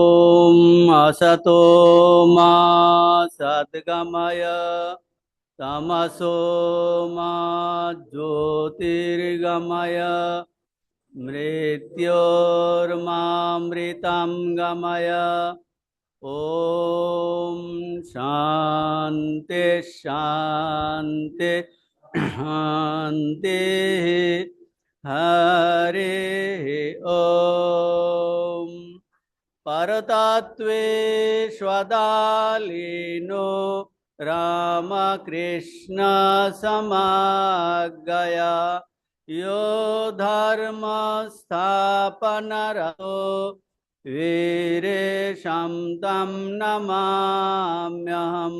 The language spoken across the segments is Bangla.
ॐ असतो मा सद्गमय तमसो मा ज्योतिर्गमय मृत्योर्मामृतं गमय। ॐ शान्ति शान्ति शान्ति। हरि ओम। परतत्वे स्वदालीनो रामकृष्ण समागया यो धर्म स्थापनरतो वीरेशं तं नमाम्यहम्।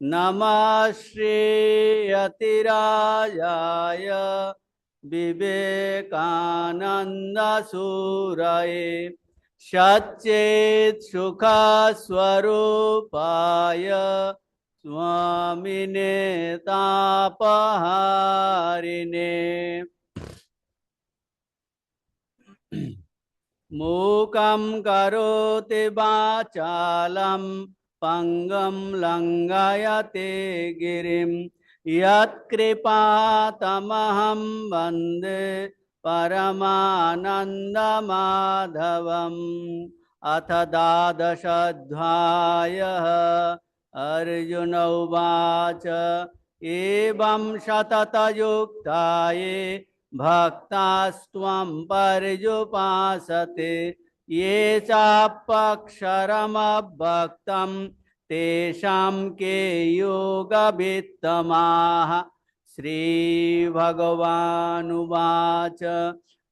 नमः श्री यतिराजाय विवेकानंद सूरये सच्चेत सुख स्वरूपाय स्वामिने तापहारिणे मूकं करोति वाचालं पंगं लंघयते गिरिं यत्कृपातमहं वन्दे परमानन्दमाधवम्। अथ द्वादशोऽध्यायः। अर्जुन उवाच एवं सततयुक्ताये भक्तास्त्वं पर्युपासते ये चाप्यक्षरमभक्तं तेषां के योगवित्तमाः। श्रीभगवानुवाच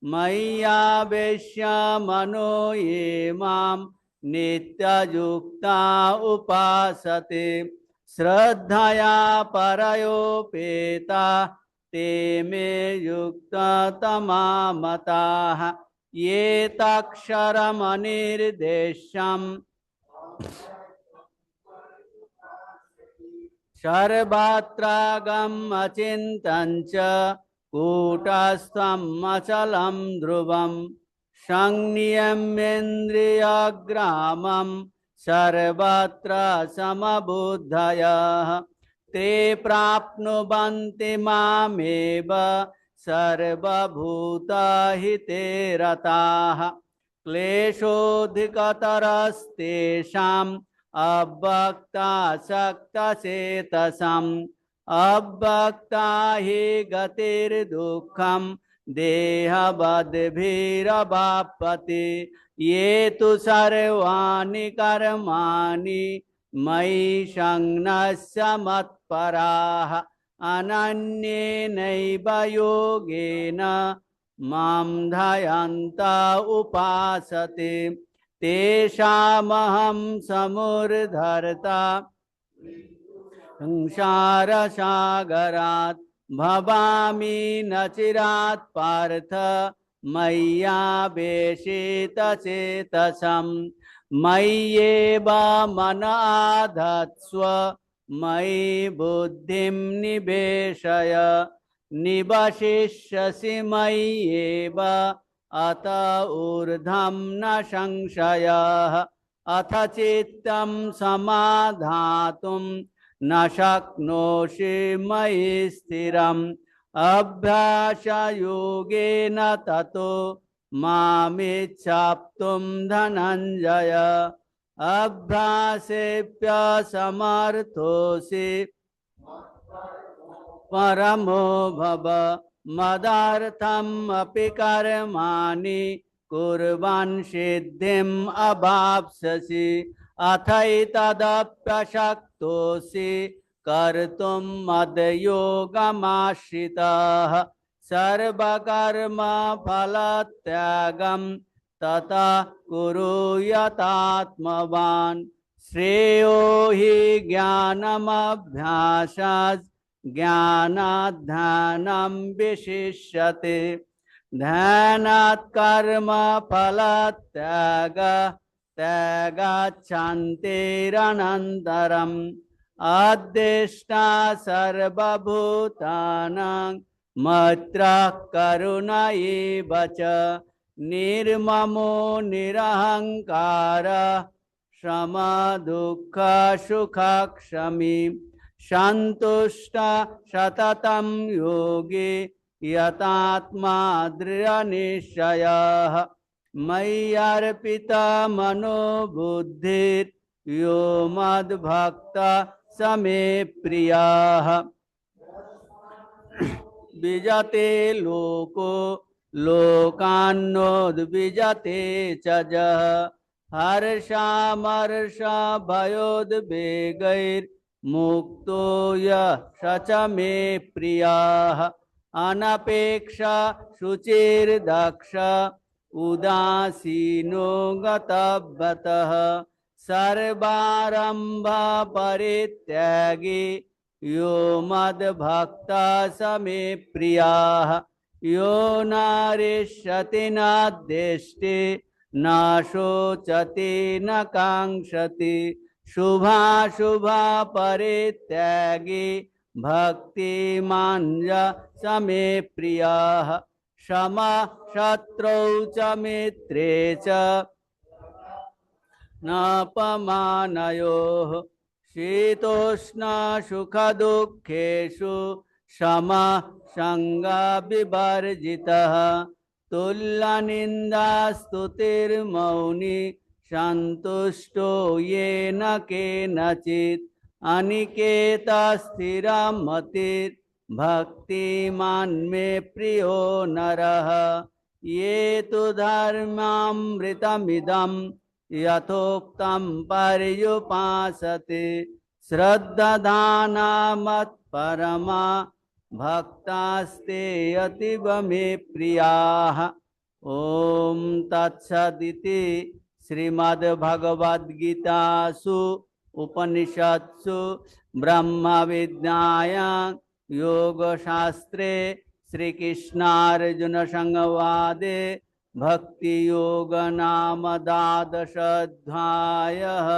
मय्यावेश्य मनो ये मां नित्ययुक्ता उपासते श्रद्धया परयोपेता ते मे युक्ततमा मताः। ये तक्षरमनिर्देश्यम् सर्वत्रागम् अचिन्तञ्च कूटस्थम् अचलं ध्रुवम् संनियम्येन्द्रियग्रामम् सर्वत्र समबुद्धयः ते प्राप्नुवन्ति मामेव सर्वभूतहिते रताः। क्लेशोऽधिकतरस्तेषाम् अभक्तासक्तचेतसाम् अभक्ता हि गतिर्दुःखम् देहवद्भिरवाप्यते। ये तु सर्वाणि कर्माणि मयि संन्यस्य मत्पराः अनन्येनैव योगेन मां ध्यायन्त उपासते तेषामहं समुद्धर्ता संसारसागरात् भवामि न चिरात् पार्थ मय्यावेशितचेतसं मय्येव मन आधत्स्व मयि बुद्धिं निवेशय निवशिष्यसि मय्येव अत ऊर्ध्वं न संशयः। अथ चित्तं समाधातुं न शक्नोषि मयि स्थिरम् अभ्यासयोगेन ततो मामिच्छाप्तुं धनञ्जय। अभ्यासेऽप्यसमर्थोऽसि परमो भव मदार्थम् अपि कर्माणि कुर्वन् सिद्धिम् अवाप्स्यसि। अथैतदप्यशक्तोऽसि कर्तुं मद्योगमाश्रितः सर्वकर्मफलत्यागं ततः कुरु यतात्मवान्। श्रेयो हि ज्ञानमभ्यासात् ज्ञानात् ध्यानं विशिष्यते ध्यानात् कर्मफलत्यागः त्यागात् शान्तिरनन्तरम्। अद्वेष्टा सर्वभूतानां मैत्रः करुण एव च निर्ममो निरहंकार सम दुःख सुखक्षमी संतुष्ट सततं योगी यतात्मा दृढ़निश्चयः मयि अर्पिता मनो बुद्धिर् यो मद्भक्त स मे प्रियः विजते लोको लोकान्नोद्विजते च जः हर्षामर्षभयोद्वेगैर्मुक्तो यः स च मे प्रियः अनपेक्षा शुचिर्दक्ष उदासीनो गतव्यतः सर्वारंभ परित्यागी यो मद्भक्ता स मे प्रियः यो नारिष्यति न द्वेष्टि न शोचति न कांक्षति शुभाशुभा परित्यागी भक्तिमान् स मे प्रियः क्षमा शत्रौ च मित्रे च नापमानयोः शीतोष्ण सुख दुःखेषु क्षमा संगा विवर्जितः तुल्यनिन्दा स्तुतिर्मौनी सन्तुष्टो येन केनचित् अनिकेत स्थिरमतिर् भक्तिमान् मे प्रियो नरः ये तु धर्मामृतमिदं यथोक्तं पर्युपासते श्रद्धाना मत्परमा भक्तास्ते अतीव मे प्रियाः। ओम तत्सदिति श्रीमद्भगवद्गीतासु उपनिषत्सु ब्रह्म विद्यायां योगशास्त्रे श्रीकृष्णार्जुन संवादे भक्ति योग नाम द्वादशाध्यायः।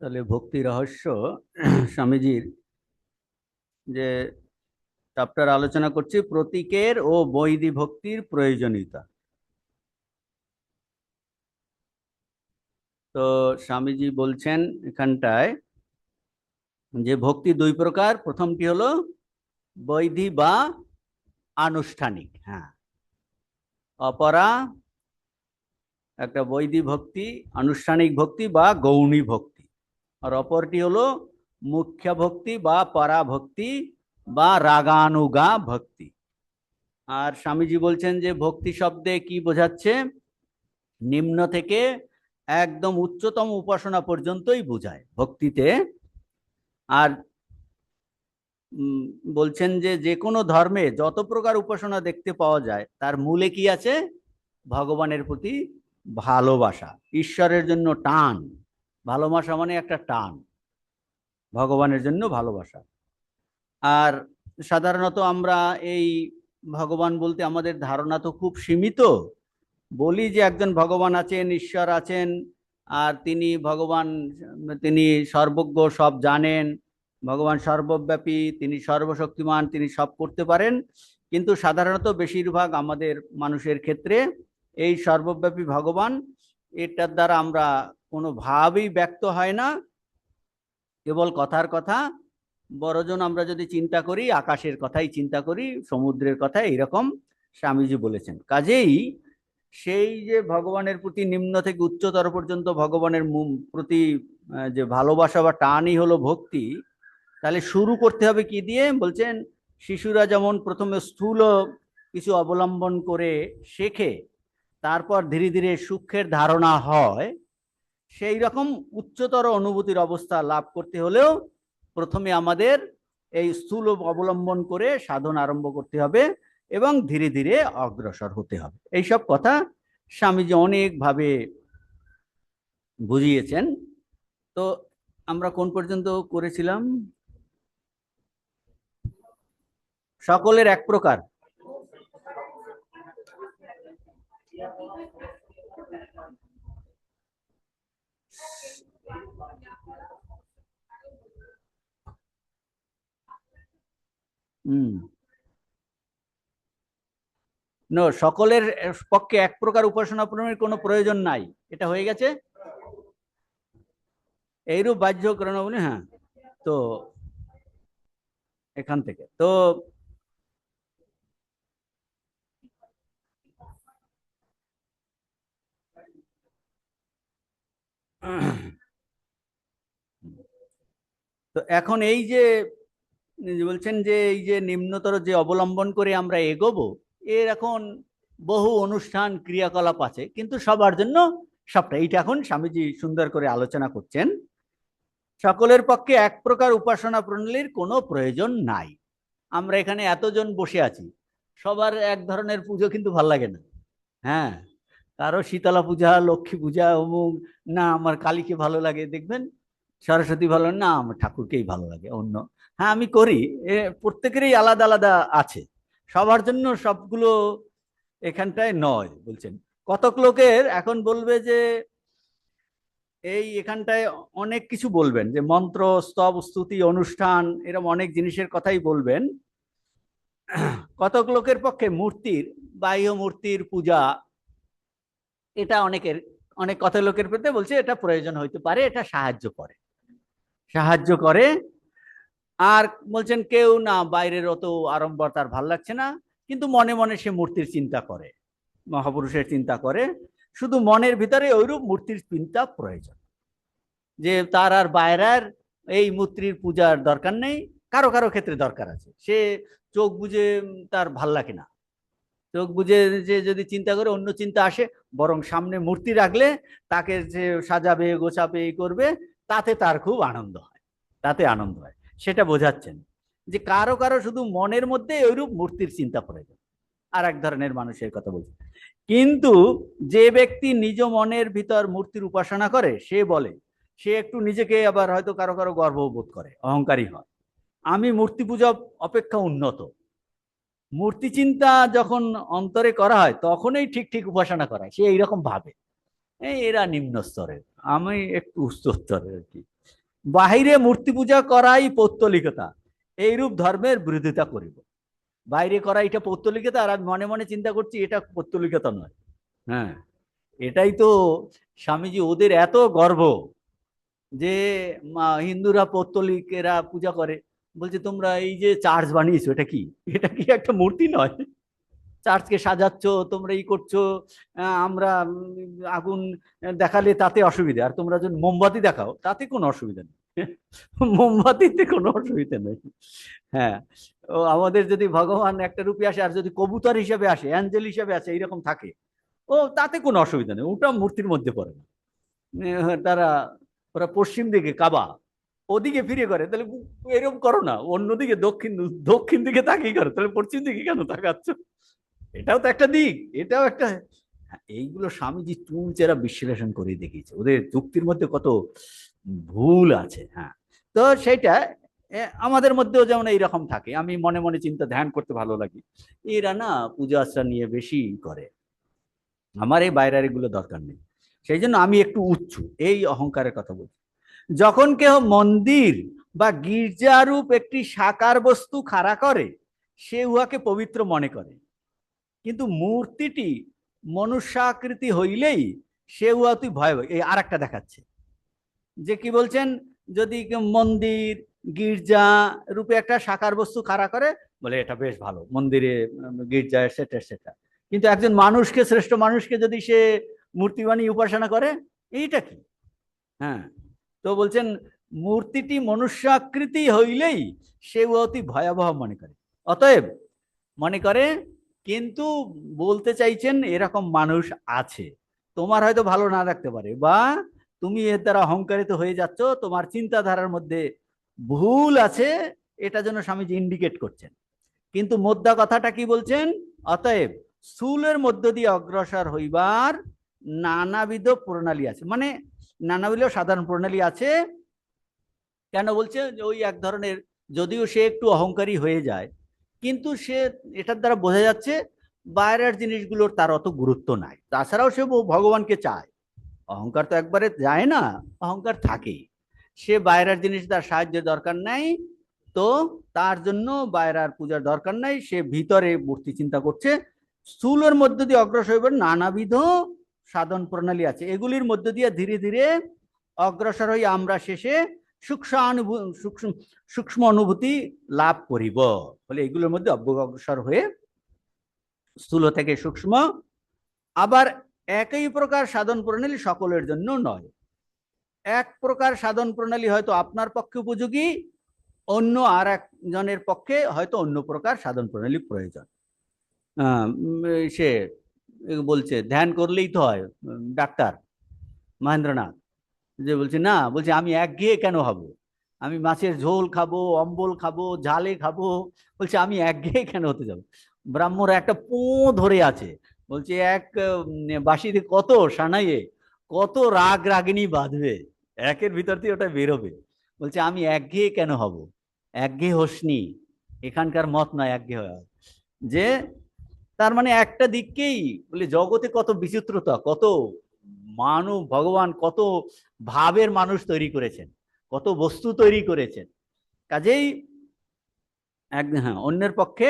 তাহলে ভক্তি রহস্য স্বামীজির যে চ্যাপ্টার আলোচনা করছি প্রতীকের ও বৈধি ভক্তির প্রয়োজনীয়তা। তো স্বামীজি বলছেন এখানটায় যে ভক্তি দুই প্রকার, প্রথমটি হলো বৈধি বা আনুষ্ঠানিক, হ্যাঁ, অপরা একটা বৈধি ভক্তি, আনুষ্ঠানিক ভক্তি বা গৌণী ভক্তি, আর অপরটি হলো মুখ্য ভক্তি বা পরাভক্তি বা রাগানুগা ভক্তি। আর স্বামীজি বলছেন যে ভক্তি শব্দে কি বোঝাচ্ছে, নিম্ন থেকে একদম উচ্চতম উপাসনা পর্যন্তই বোঝায় ভক্তিতে। আর বলছেন যে যে কোনো ধর্মে যত প্রকার উপাসনা দেখতে পাওয়া যায় তার মূলে কি আছে, ভগবানের প্রতি ভালোবাসা, ঈশ্বরের জন্য টান। ভালোবাসা মানে একটা টান, ভগবানের জন্য ভালোবাসা। আর সাধারণত আমরা এই ভগবান বলতে আমাদের ধারণা তো খুব সীমিত, বলি যে একজন ভগবান আছেন, ঈশ্বর আছেন, আর তিনি ভগবান, তিনি সর্বজ্ঞ, সব জানেন, ভগবান সর্বব্যাপী, তিনি সর্বশক্তিমান, তিনি সব করতে পারেন। কিন্তু সাধারণত বেশিরভাগ আমাদের মানুষের ক্ষেত্রে এই সর্বব্যাপী ভগবান এটার দ্বারা আমরা কোনোভাবেই ব্যক্ত হয় না, কেবল কথার কথা। বড়জন আমরা যদি চিন্তা করি আকাশের কথাই চিন্তা করি, সমুদ্রের কথা, এইরকম স্বামীজি বলেছেন। কাজেই সেই যে ভগবানের প্রতি নিম্ন থেকে উচ্চতর পর্যন্ত ভগবানের প্রতি যে ভালোবাসা বা টানই হলো ভক্তি। তাহলে শুরু করতে হবে কি দিয়ে, বলছেন শিশুরা যেমন প্রথমে স্থূল কিছু অবলম্বন করে শেখে, তারপর ধীরে ধীরে সূক্ষ্মের ধারণা হয়, সেই রকম উচ্চতর অনুভূতির অবস্থা লাভ করতে হলেও প্রথমে আমাদের এই স্থূল অবলম্বন করে সাধন আরম্ভ করতে হবে এবং ধীরে ধীরে অগ্রসর হতে হবে। এইসব কথা স্বামীজি অনেকভাবে বুঝিয়েছেন। তো আমরা কোন পর্যন্ত করেছিলাম? সকলের এক প্রকার। সকলের পক্ষে এক প্রকার উপাসনা প্রণালীর কোনো প্রয়োজন নাই, এটা হয়ে গেছে। এইরূপ বাহ্য কারণ বলে, হ্যাঁ। তো এখান থেকে তো তো এখন এই যে বলছেন যে এই যে নিম্নতর যে অবলম্বন করে আমরা এগোবো, এর এখন বহু অনুষ্ঠান ক্রিয়াকলাপ আছে, কিন্তু সবার জন্য সবটা, এইটা এখন স্বামীজি সুন্দর করে আলোচনা করছেন। সকলের পক্ষে এক প্রকার উপাসনা প্রণালীর কোনো প্রয়োজন নাই। আমরা এখানে এতজন বসে আছি, সবার এক ধরনের পুজো কিন্তু ভাল লাগে না। হ্যাঁ, কারো শীতলা পূজা, লক্ষ্মী পূজা, অমুক, না আমার কালীকে ভালো লাগে, দেখবেন সরস্বতী ভালো, না আমার ঠাকুরকেই ভালো লাগে অন্য। হ্যাঁ, আমি করি, প্রত্যেকেরই আলাদা আলাদা আছে, সবার জন্য সবগুলো এখানটায় নয়। বলছেন কতক লোকের এখন বলবে যে এই এখানটায় অনেক কিছু বলবেন, যে মন্ত্র, স্তব, স্তুতি, অনুষ্ঠান, এরকম অনেক জিনিসের কথাই বলবেন। কতক লোকের পক্ষে মূর্তির, বাহ্য মূর্তির পূজা, এটা অনেক কত লোকের প্রতি বলছে এটা প্রয়োজন হইতে পারে, এটা সাহায্য করে। আর বলছেন কেউ না, বাইরের অত আড়ম্বর তার ভাল লাগছে না, কিন্তু মনে মনে সে মূর্তির চিন্তা করে, মহাপুরুষের চিন্তা করে, শুধু মনের ভিতরে ওইরূপ মূর্তির চিন্তা প্রয়োজন, যে তার আর বাইরের এই মূর্তির পূজার দরকার নেই। কারো কারো ক্ষেত্রে দরকার আছে, সে চোখ বুঝে তার ভাল লাগে না, চোখ বুঝে যে যদি চিন্তা করে অন্য চিন্তা আসে, বরং সামনে মূর্তি রাখলে তাকে যে সাজাবে, গোছাবে, এই করবে, তাতে তার খুব আনন্দ হয়, সেটা বোঝাচ্ছেন। যে কারো কারো শুধু মনের মধ্যে ওইরূপ মূর্তির চিন্তা প্রয়োজন, আর এক ধরনের মানুষের কথা বলছে। কিন্তু যে ব্যক্তি নিজ মনের ভিতর মূর্তির উপাসনা করে, সে বলে, সে একটু নিজেকে আবার হয়তো কারো কারো গর্ববোধ করে, অহংকারী হয়, আমি মূর্তি পূজা অপেক্ষা উন্নত। মূর্তি চিন্তা যখন অন্তরে করা হয়, তখনই ঠিক ঠিক উপাসনা করা হয়, সে এইরকম ভাবে। এরা নিম্ন স্তরের, আমি একটু উচ্চ স্তরের আর কি। বাহিরে মূর্তি পূজা করাই পৌত্তলিকতা, এইরূপ ধর্মের বিরোধিতা করিব। বাইরে করা এটা পৌত্তলিকতা, আর আমি মনে মনে চিন্তা করছি এটা পৌত্তলিকতা নয়। হ্যাঁ, এটাই তো স্বামীজি, ওদের এত গর্ব যে হিন্দুরা পৌত্তলিক, এরা পূজা করে। বলছে তোমরা এই যে চার্চ বানিয়েছো, এটা কি একটা মূর্তি নয়? চার্চকে সাজাচ্ছ, তোমরা ই করছো, আমরা আগুন দেখালে তাতে অসুবিধা, আর তোমরা যদি মোমবাতি দেখাও তাতে কোনো অসুবিধা নেই। মোমবাতিতে কোনো অসুবিধা নেই। হ্যাঁ, ও আমাদের যদি ভগবান একটা রূপে আসে, আর যদি কবুতর হিসেবে আসে, অ্যাঞ্জেল হিসেবে আসে, এইরকম থাকে, ও তাতে কোনো অসুবিধা নেই, ওটা মূর্তির মধ্যে পড়ে না। তারা, ওরা পশ্চিম দিকে কাবা, ওদিকে ফিরে করে, তাহলে এরকম করো না, অন্যদিকে দক্ষিণ দক্ষিণ দিকে তাকিয়ে করো, তাহলে পশ্চিম দিকে কেন তাকাচ্ছ? এটাও তো একটা দিক, এটাও একটা। এইগুলো স্বামীজি চুলচেরা বিশ্লেষণ করে দেখিয়েছে, ওদের যুক্তির মধ্যে কত ভুল আছে। হ্যাঁ, তো সেইটা আমাদের মধ্যেও যেমন এইরকম থাকে, আমি মনে মনে চিন্তা ধ্যান করতে ভালো লাগে, এরা না পূজা আশ্রা নিয়ে বেশি করে, আমার এই বাইরের এগুলো দরকার নেই, সেই জন্য আমি একটু উচ্চ, এই অহংকারের কথা বলছি। যখন কেউ মন্দির বা গির্জারূপ একটি সাকার বস্তু খাড়া করে, সে উহাকে পবিত্র মনে করে, কিন্তু মূর্তিটি মনুষ্যাকৃতি হইলেই সে উহা তুই ভয়, এই আর একটা দেখাচ্ছে যে কি বলছেন, যদি মন্দির, গির্জা রূপে একটা সাকার বস্তু খাড়া করে, বলে এটা বেশ ভালো, মন্দিরে, গির্জায়, সেটা সেটা, কিন্তু একজন মানুষকে, শ্রেষ্ঠ মানুষকে যদি সে মূর্তি বানিয়ে উপাসনা করে, এইটা কি? হ্যাঁ, তো বলছেন মূর্তিটি মনুষ্যাকৃতি হইলেই সে অতি ভয়াবহ মনে করে। অতএব মনে করে, কিন্তু বলতে চাইছেন এরকম মানুষ আছে, তোমার হয়তো ভালো না লাগতে পারে, বা তুমি এর দ্বারা অহংকারিত হয়ে যাচ্ছ, তোমার চিন্তাধারার মধ্যে ভুল আছে, এটা জন্য স্বামীজি ইন্ডিকেট করছেন। কিন্তু মোদ্দা কথাটা কি বলছেন? অতএব স্থূলের মধ্য দিয়ে অগ্রসর হইবার নানাবিধ প্রণালী আছে, মানে নানাবিধ সাধারণ প্রণালী আছে। কেন বলছে? ওই এক ধরনের, যদিও সে একটু অহংকারী হয়ে যায়, কিন্তু সে এটার দ্বারা বোঝা যাচ্ছে বাইরের জিনিসগুলোর তার অত গুরুত্ব নাই। তাছাড়াও সে ভগবানকে চায়, অহংকার তো একবারে যায় না, অহংকার থাকেই। সে বাইরের জিনিস তার সাহায্যের দরকার নাই, তো তার জন্য বাইরের পূজার দরকার নাই, সে ভিতরে মূর্তি চিন্তা করছে। স্থূলের মধ্য দিয়ে অগ্রসর হইবার নানাবিধ সাধন প্রণালী আছে, এগুলির মধ্য দিয়ে ধীরে ধীরে অগ্রসর হই আমরা শেষে সূক্ষ্ম অনুভূতি লাভ করিব। বলে এগুলোর মধ্যে অগ্রসর হয়ে স্থূল থেকে সূক্ষ্ম। আবার একই প্রকার সাধন প্রণালী সকলের জন্য নয়। এক প্রকার সাধন প্রণালী হয়তো আপনার পক্ষে উপযোগী, অন্য আর একজনের পক্ষে হয়তো অন্য প্রকার সাধন প্রণালী প্রয়োজন। সে বলছে ধ্যান করলেই তো হয়, ডাক্তার মহেন্দ্রনাথ যে বলছে না, বলছে আমি একঘেয়ে কেন হব, আমি মাছের ঝোল খাবো, অম্বল খাবো, ঝালে খাবো, বলছে আমি একঘেয়ে কেন হতে যাব। ব্রাহ্মণ একটা ধরে আছে, বলছে এক বাঁশিতে কত সানাইয়ে কত রাগ রাগিনী বাঁধবে, একের ভিতর দিয়ে ওটা বেরোবে। বলছে আমি একঘেয়ে কেন হব, একঘেয়ে হোসনি, এখানকার মত নয় একঘেয়ে হওয়া। যে তার মানে একটা দিককেই বলে, জগতে কত বিচিত্রতা, কত মানব ভগবান কত ভাবের মানুষ তৈরি করেছেন, কত বস্তু তৈরি করেছেন। কাজেই হ্যাঁ অন্যের পক্ষে,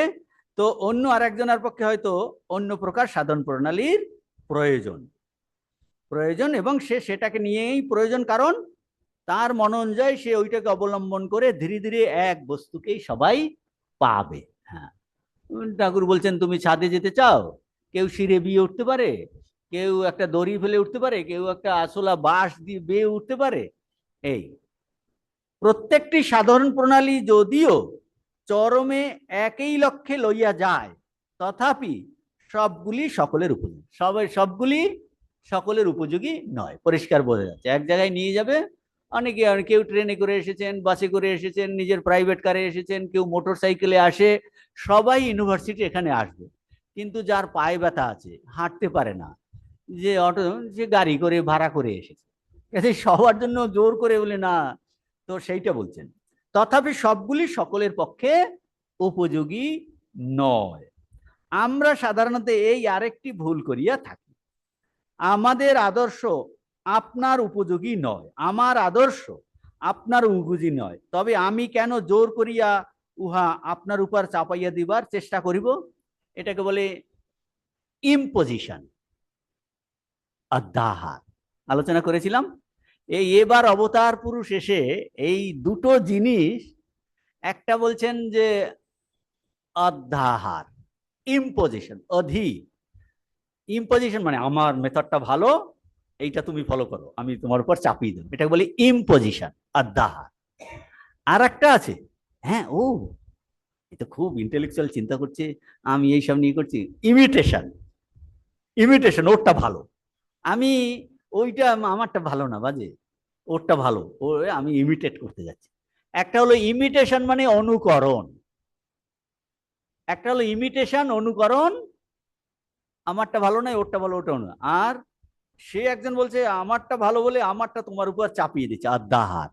তো অন্য আরেকজনের পক্ষে হয়তো অন্য প্রকার সাধন প্রণালীর প্রয়োজন প্রয়োজন এবং সে সেটাকে নিয়েই প্রয়োজন, কারণ তার মনোনজয় সে ওইটাকে অবলম্বন করে ধীরে ধীরে এক বস্তুকেই সবাই পাবে। হ্যাঁ, ঠাকুর বলছেন তুমি ছাদে যেতে চাও, কেউ সিঁড়ে বিয়ে উঠতে পারে, কেউ একটা দড়ি ফেলে উঠতে পারে, কেউ একটা আসলা বাঁশ দিয়ে বেয়ে উঠতে পারে। এই প্রত্যেকটি সাধারণ প্রণালী যদিও চরমে একই লক্ষ্যে লইয়া যায়, তথাপি সবগুলি সকলের উপযোগী, সবগুলি সকলের উপযোগী নয়। পরিষ্কার বোঝা যাচ্ছে, এক জায়গায় নিয়ে যাবে অনেকে, কেউ ট্রেনে করে এসেছেন, বাসে করে এসেছেন, নিজের প্রাইভেট কারে এসেছেন, কেউ মোটর সাইকেলে আসে, সবাই ইউনিভার্সিটি এখানে আসবে। কিন্তু যার পায়ে ব্যথা আছে, হাঁটতে পারে না, যে অটো, যে গাড়ি করে ভাড়া করে এসেছে, সবার জন্য জোর করে বলে না, তো সেইটা বলছেন। তথাপি সবগুলি সকলের পক্ষে উপযোগী নয়। আমরা সাধারণত এই আরেকটি ভুল করিয়া থাকি, আমাদের আদর্শ আপনার উপযোগী নয়, আমার আদর্শ আপনার উপযোগী নয়, তবে আমি কেন জোর করিয়া উহা আপনার উপর চাপাইয়া দিবার চেষ্টা করিব? এটাকে বলে ইম্পোজিশন, অধ্যাহার। আলোচনা করেছিলাম এই এবার অবতার পুরুষ এসে এই দুটো জিনিস, একটা বলছেন যে অধ্যাহার, ইম্পোজিশন, ইম্পোজিশন মানে আমার মেথডটা ভালো, এইটা তুমি ফলো করো, আমি তোমার উপর চাপিয়ে দেবো, এটা বলি ইম্পোজিশন, অধ্যাহার। আর একটা আছে, হ্যাঁ ও এটা খুব ইন্টেলেকচুয়াল চিন্তা করছে, আমি এইসব নিয়ে করছি, ইমিটেশন, ওরটা ভালো, আমি ওইটা আমারটা ভালো না, বাজে, ওরটা ভালো, ও আমি ইমিটেট করতে যাচ্ছি। একটা হলো ইমিটেশন মানে অনুকরণ, একটা হলো ইমিটেশন অনুকরণ, আমারটা ভালো নয়, ওরটা ভালো, ওটা না। আর সে একজন বলছে আমারটা ভালো বলে আমারটা তোমার উপর চাপিয়ে দিচ্ছে, অধ্যাহার।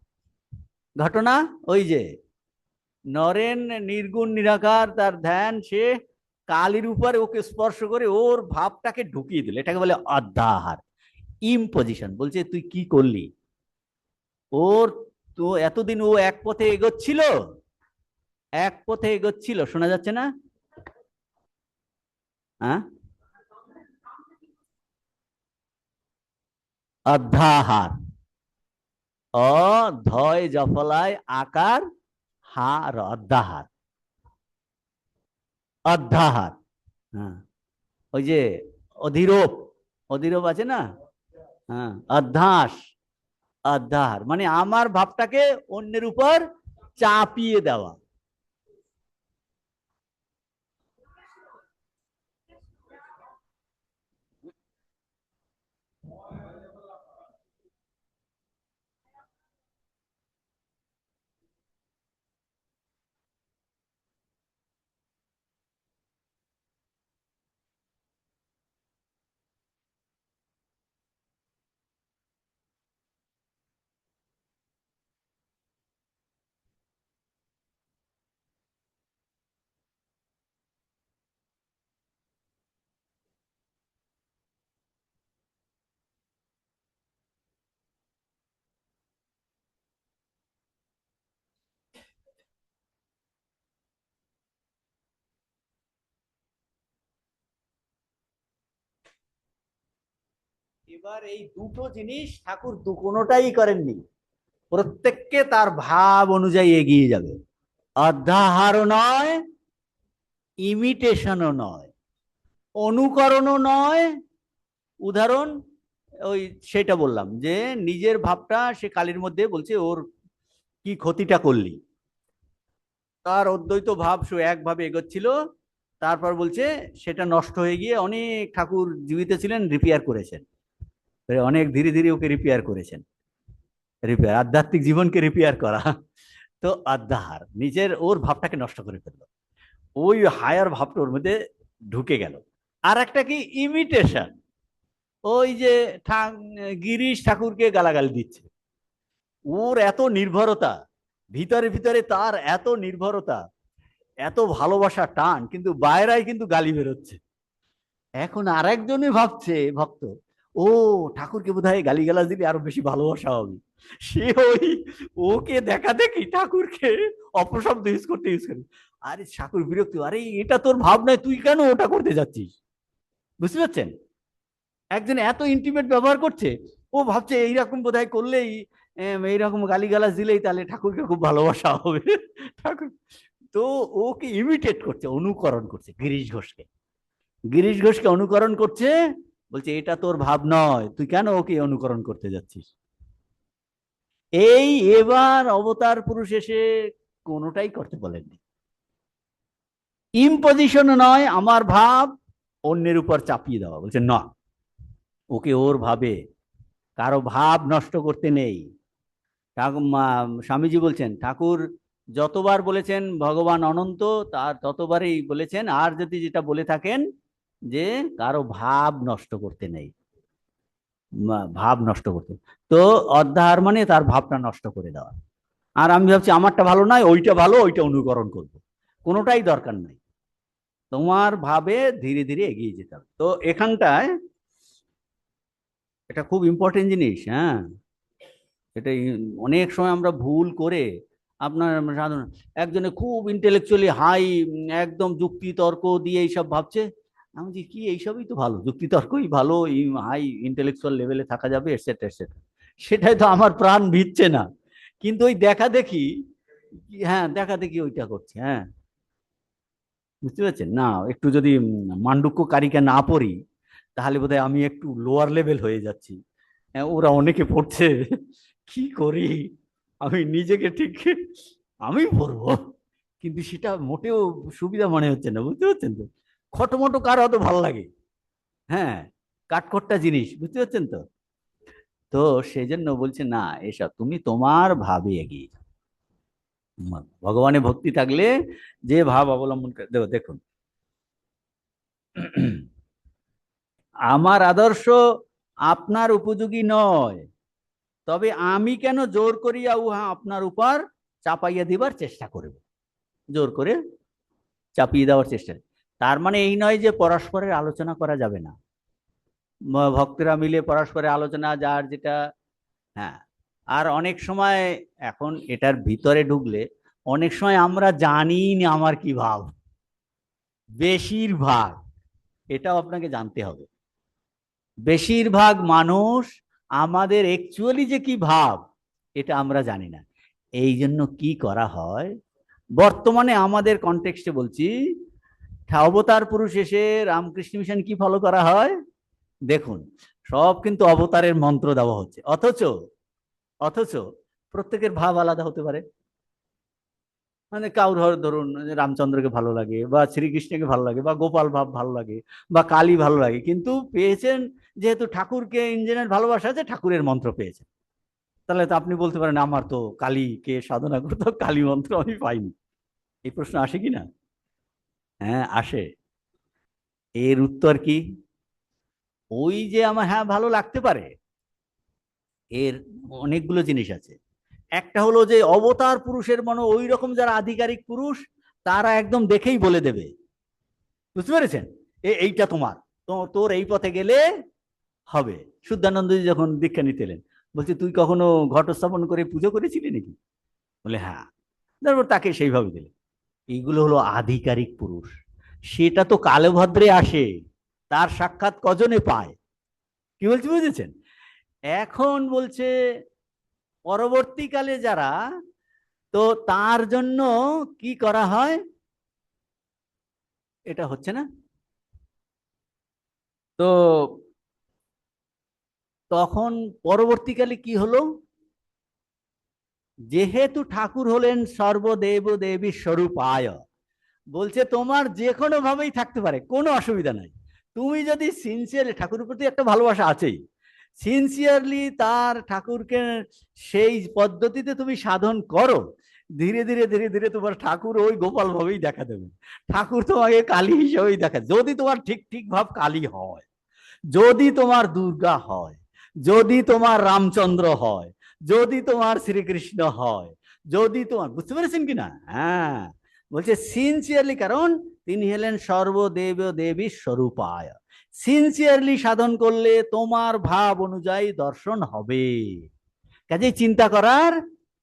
ঘটনা ওই যে নরেন নির্গুণ নিরাকার, তার ধ্যান, সে কালির উপরে ওকে স্পর্শ করে ওর ভাবটাকে ঢুকিয়ে দিল, এটাকে বলে অধ্যাহার, ইম্পোজিশন। বলছে তুই কি করলি, ওর তো এতদিন ও এক পথে এগোচ্ছিল, শোনা যাচ্ছে না? হ্যাঁ, অধ্যাহার, অধয় জফলায় আকার, হার, অধ্যাহার, অধ্যাহার। হ্যাঁ, ওই যে অধীরোপ, আছে না, হ্যাঁ, অধ্যাস, অধ্যাহার মানে আমার ভাবটাকে অন্যের উপর চাপিয়ে দেওয়া। এবার এই দুটো জিনিস ঠাকুর কোনোটাই করেননি, প্রত্যেককে তার ভাব অনুযায়ী এগিয়ে যাবে। অধ্যাহারও নয়, ইমিটেশনও নয়, অনুকরণও নয়। উদাহরণ ওই সেটা বললাম যে নিজের ভাবটা সে কালীর মধ্যে বলছে ওর কি ক্ষতিটা করলি, তার অদ্বৈত ভাব সে একভাবে এগোচ্ছিল, তারপর বলছে সেটা নষ্ট হয়ে গিয়ে অনেক ঠাকুর জীবিত ছিলেন রিপেয়ার করেছেন, অনেক ধীরে ধীরে ওকে রিপেয়ার করেছেন। রিপেয়ার, আধ্যাত্মিক জীবনকে রিপেয়ার করা। তো আধ্যাহার নিজের ওর ভাবটাকে নষ্ট করে ফেললো, ওই হায়ার ভাবটা ওর মধ্যে ঢুকে গেল। আর একটা কি ইমিটেশন, ওই যে গিরিশ ঠাকুরকে গালাগালি দিচ্ছে, ওর এত নির্ভরতা, ভিতরে ভিতরে তার এত নির্ভরতা, এত ভালোবাসা টান, কিন্তু বাইরেই কিন্তু গালি বেরোচ্ছে। এখন আর একজনে ভাবছে ভক্ত, ও ঠাকুরকে বোধহয় গালিগালাজ দিলে আরো বেশি ভালোবাসা হবে, সে ওই ওকে দেখা দেখি ঠাকুরকে অপশব্দ ইউজ করতে ইউজ করে। আরে ঠাকুর বিরক্ত, আরে এটা তোর ভাব নয়, তুই কেন ওটা করতে যাচ্ছিস? বুঝতে পারছেন? একজন এত ইন্টিমেট ব্যবহার করছে, ও ভাবছে এইরকম বোধহয় করলেই, এইরকম গালিগালাজ দিলেই তাহলে ঠাকুরকে খুব ভালোবাসা হবে। ঠাকুর তো ওকে ইমিটেট করছে, অনুকরণ করছে গিরিশ ঘোষকে। গিরিশ ঘোষকে অনুকরণ করছে, বলছে এটা তোর ভাব নয়, তুই কেন ওকে অনুকরণ করতে যাচ্ছিস? এই এবার অবতার পুরুষ এসে কোনোটাই করতে বলেননি। ইম্পোজিশন নয়, আমার ভাব অন্যের উপর চাপিয়ে দেওয়া, বলছে না, ওকে ওর ভাবে, কারো ভাব নষ্ট করতে নেই। স্বামীজি বলছেন ঠাকুর যতবার বলেছেন ভগবান অনন্ত, তার ততবারই বলেছেন আর যদি যেটা বলে থাকেন যে কারো ভাব নষ্ট করতে নেই, ভাব নষ্ট করতে। তো অধ্যাহার মানে তার ভাবটা নষ্ট করে দেওয়া। আর আমি ভাবছি আমারটা ভালো নয়, ওইটা ভালো, ওইটা অনুকরণ করবো, কোনোটাই দরকার নাই। তোমার ভাবে ধীরে ধীরে এগিয়ে যেতে হবে। তো এখানটায় এটা খুব ইম্পর্টেন্ট জিনিস। হ্যাঁ, এটা অনেক সময় আমরা ভুল করে, আপনার সাধারণ একজনে খুব ইন্টেলেকচুয়ালি হাই, একদম যুক্তি তর্ক দিয়ে এইসব ভাবছে, আমি বলছি কি এইসবই তো ভালো, যুক্তি তর্কই ভালো, হাই ইন্টেলেকচুয়াল লেভেলে থাকা যাবে এটসেট্রা এটসেট্রা। সেটাই তো আমার প্রাণ ভিজছে না, কিন্তু ওই দেখা দেখি, হ্যাঁ দেখা দেখি ওইটা করছে। হ্যাঁ, বুঝতে পারছেন না? একটু যদি মান্ডুক্য কারিকা না পড়ি, তাহলে বোধহয় আমি একটু লোয়ার লেভেল হয়ে যাচ্ছি। হ্যাঁ, ওরা অনেকে পড়ছে, কি করি আমি নিজেকে ঠিক, আমি পড়বো, কিন্তু সেটা মোটেও সুবিধা মনে হচ্ছে না। বুঝতে পারছেন তো? খটোমটো কার অত ভালো লাগে? হ্যাঁ, কাঠখোট্টা জিনিস, বুঝতে পারছেন তো? তো সেই জন্য বলছে না, এসব তুমি তোমার ভাবে এগিয়ে যাও। ভগবানের ভক্তি থাকলে যে ভাব অবলম্বন করে, দেখুন আমার আদর্শ আপনার উপযোগী নয়, তবে আমি কেন জোর করিয়া উহা আপনার উপর চাপাইয়া দিবার চেষ্টা করব, জোর করে চাপিয়ে দেওয়ার চেষ্টা। তার মানে এই নয় যে পরস্পরের আলোচনা করা যাবে না, ভক্তরা মিলে পরস্পরের আলোচনা যার যেটা। হ্যাঁ, আর অনেক সময় এখন এটার ভিতরে ঢুকলে অনেক সময় আমরা জানি না আমার কি ভাব, বেশিরভাগ, এটাও আপনাকে জানতে হবে। বেশিরভাগ মানুষ আমাদের অ্যাকচুয়ালি যে কি ভাব এটা আমরা জানি না। এই জন্য কি করা হয় বর্তমানে আমাদের কনটেক্সটে বলছি, অবতার পুরুষ এসে রামকৃষ্ণ মিশন কি ফলো করা হয় দেখুন, সব কিন্তু অবতারের মন্ত্র দেওয়া হচ্ছে, অথচ অথচ প্রত্যেকের ভাব আলাদা হতে পারে। মানে কারোর ধরুন রামচন্দ্রকে ভালো লাগে, বা শ্রীকৃষ্ণকে ভালো লাগে, বা গোপাল ভাব ভালো লাগে, বা কালী ভালো লাগে, কিন্তু পেয়েছেন যেহেতু ঠাকুরকে ইঞ্জিনিয়ার ভালোবাসা আছে, ঠাকুরের মন্ত্র পেয়েছেন। তাহলে তো আপনি বলতে পারেন আমার তো কালীকে সাধনা করতে, কালী মন্ত্র আমি পাইনি। এই প্রশ্ন আসে কি না? হ্যাঁ আসে। এর উত্তর কি? ওই যে আমার হ্যাঁ ভালো লাগতে পারে, এর অনেকগুলো জিনিস আছে। একটা হলো যে অবতার পুরুষের মনে ওই রকম যারা আধিকারিক পুরুষ, তারা একদম দেখেই বলে দেবে, বুঝতে পেরেছেন, এইটা তোমার, তো তোর এই পথে গেলে হবে। শুদ্ধানন্দজি যখন দীক্ষা নিতে এলেন, বলছে তুই কখনো ঘট স্থাপন করে পুজো করেছিলি নাকি? বলে হ্যাঁ। তারপর তাকে সেইভাবে দিলে। এইগুলো হলো আধিকারিক পুরুষ। সেটা তো কালভদ্রে আসে, তার সাক্ষাৎ কজনে পায়, কি বলছি বুঝেছেন? এখন বলছে পরবর্তীকালে যারা, তো তার জন্য কি করা হয়, এটা হচ্ছে না। তো তখন পরবর্তীকালে কি হলো, যেহেতু ঠাকুর হলেন সর্বদেব দেবী স্বরূপায়, বলছে তোমার যে কোনো ভাবেই থাকতে পারে, কোনো অসুবিধা নাই। তুমি যদি সিনসিয়ারলি, ঠাকুরের প্রতি একটা ভালোবাসা আছেই, সিনসিয়ারলি তার ঠাকুরকে সেই পদ্ধতিতে তুমি সাধন করো, ধীরে ধীরে ধীরে ধীরে তোমার ঠাকুর ওই গোপাল ভাবেই দেখা দেবে। ঠাকুর তোমাকে কালী হিসেবেই দেখা, যদি তোমার ঠিক ঠিক ভাব কালী হয়, যদি তোমার দুর্গা হয়, যদি তোমার রামচন্দ্র হয়, যদি তোমার শ্রীকৃষ্ণ হয়, যদি তোমার, বুঝতে পেরেছেন কিনা? হ্যাঁ, বলছে সিনসিয়ারলি, কারণ তিনি হলেন সর্বদেব দেবী স্বরূপায়। সিনসিয়ারলি সাধন করলে তোমার ভাব অনুযায়ী দর্শন হবে, কাজেই চিন্তা করার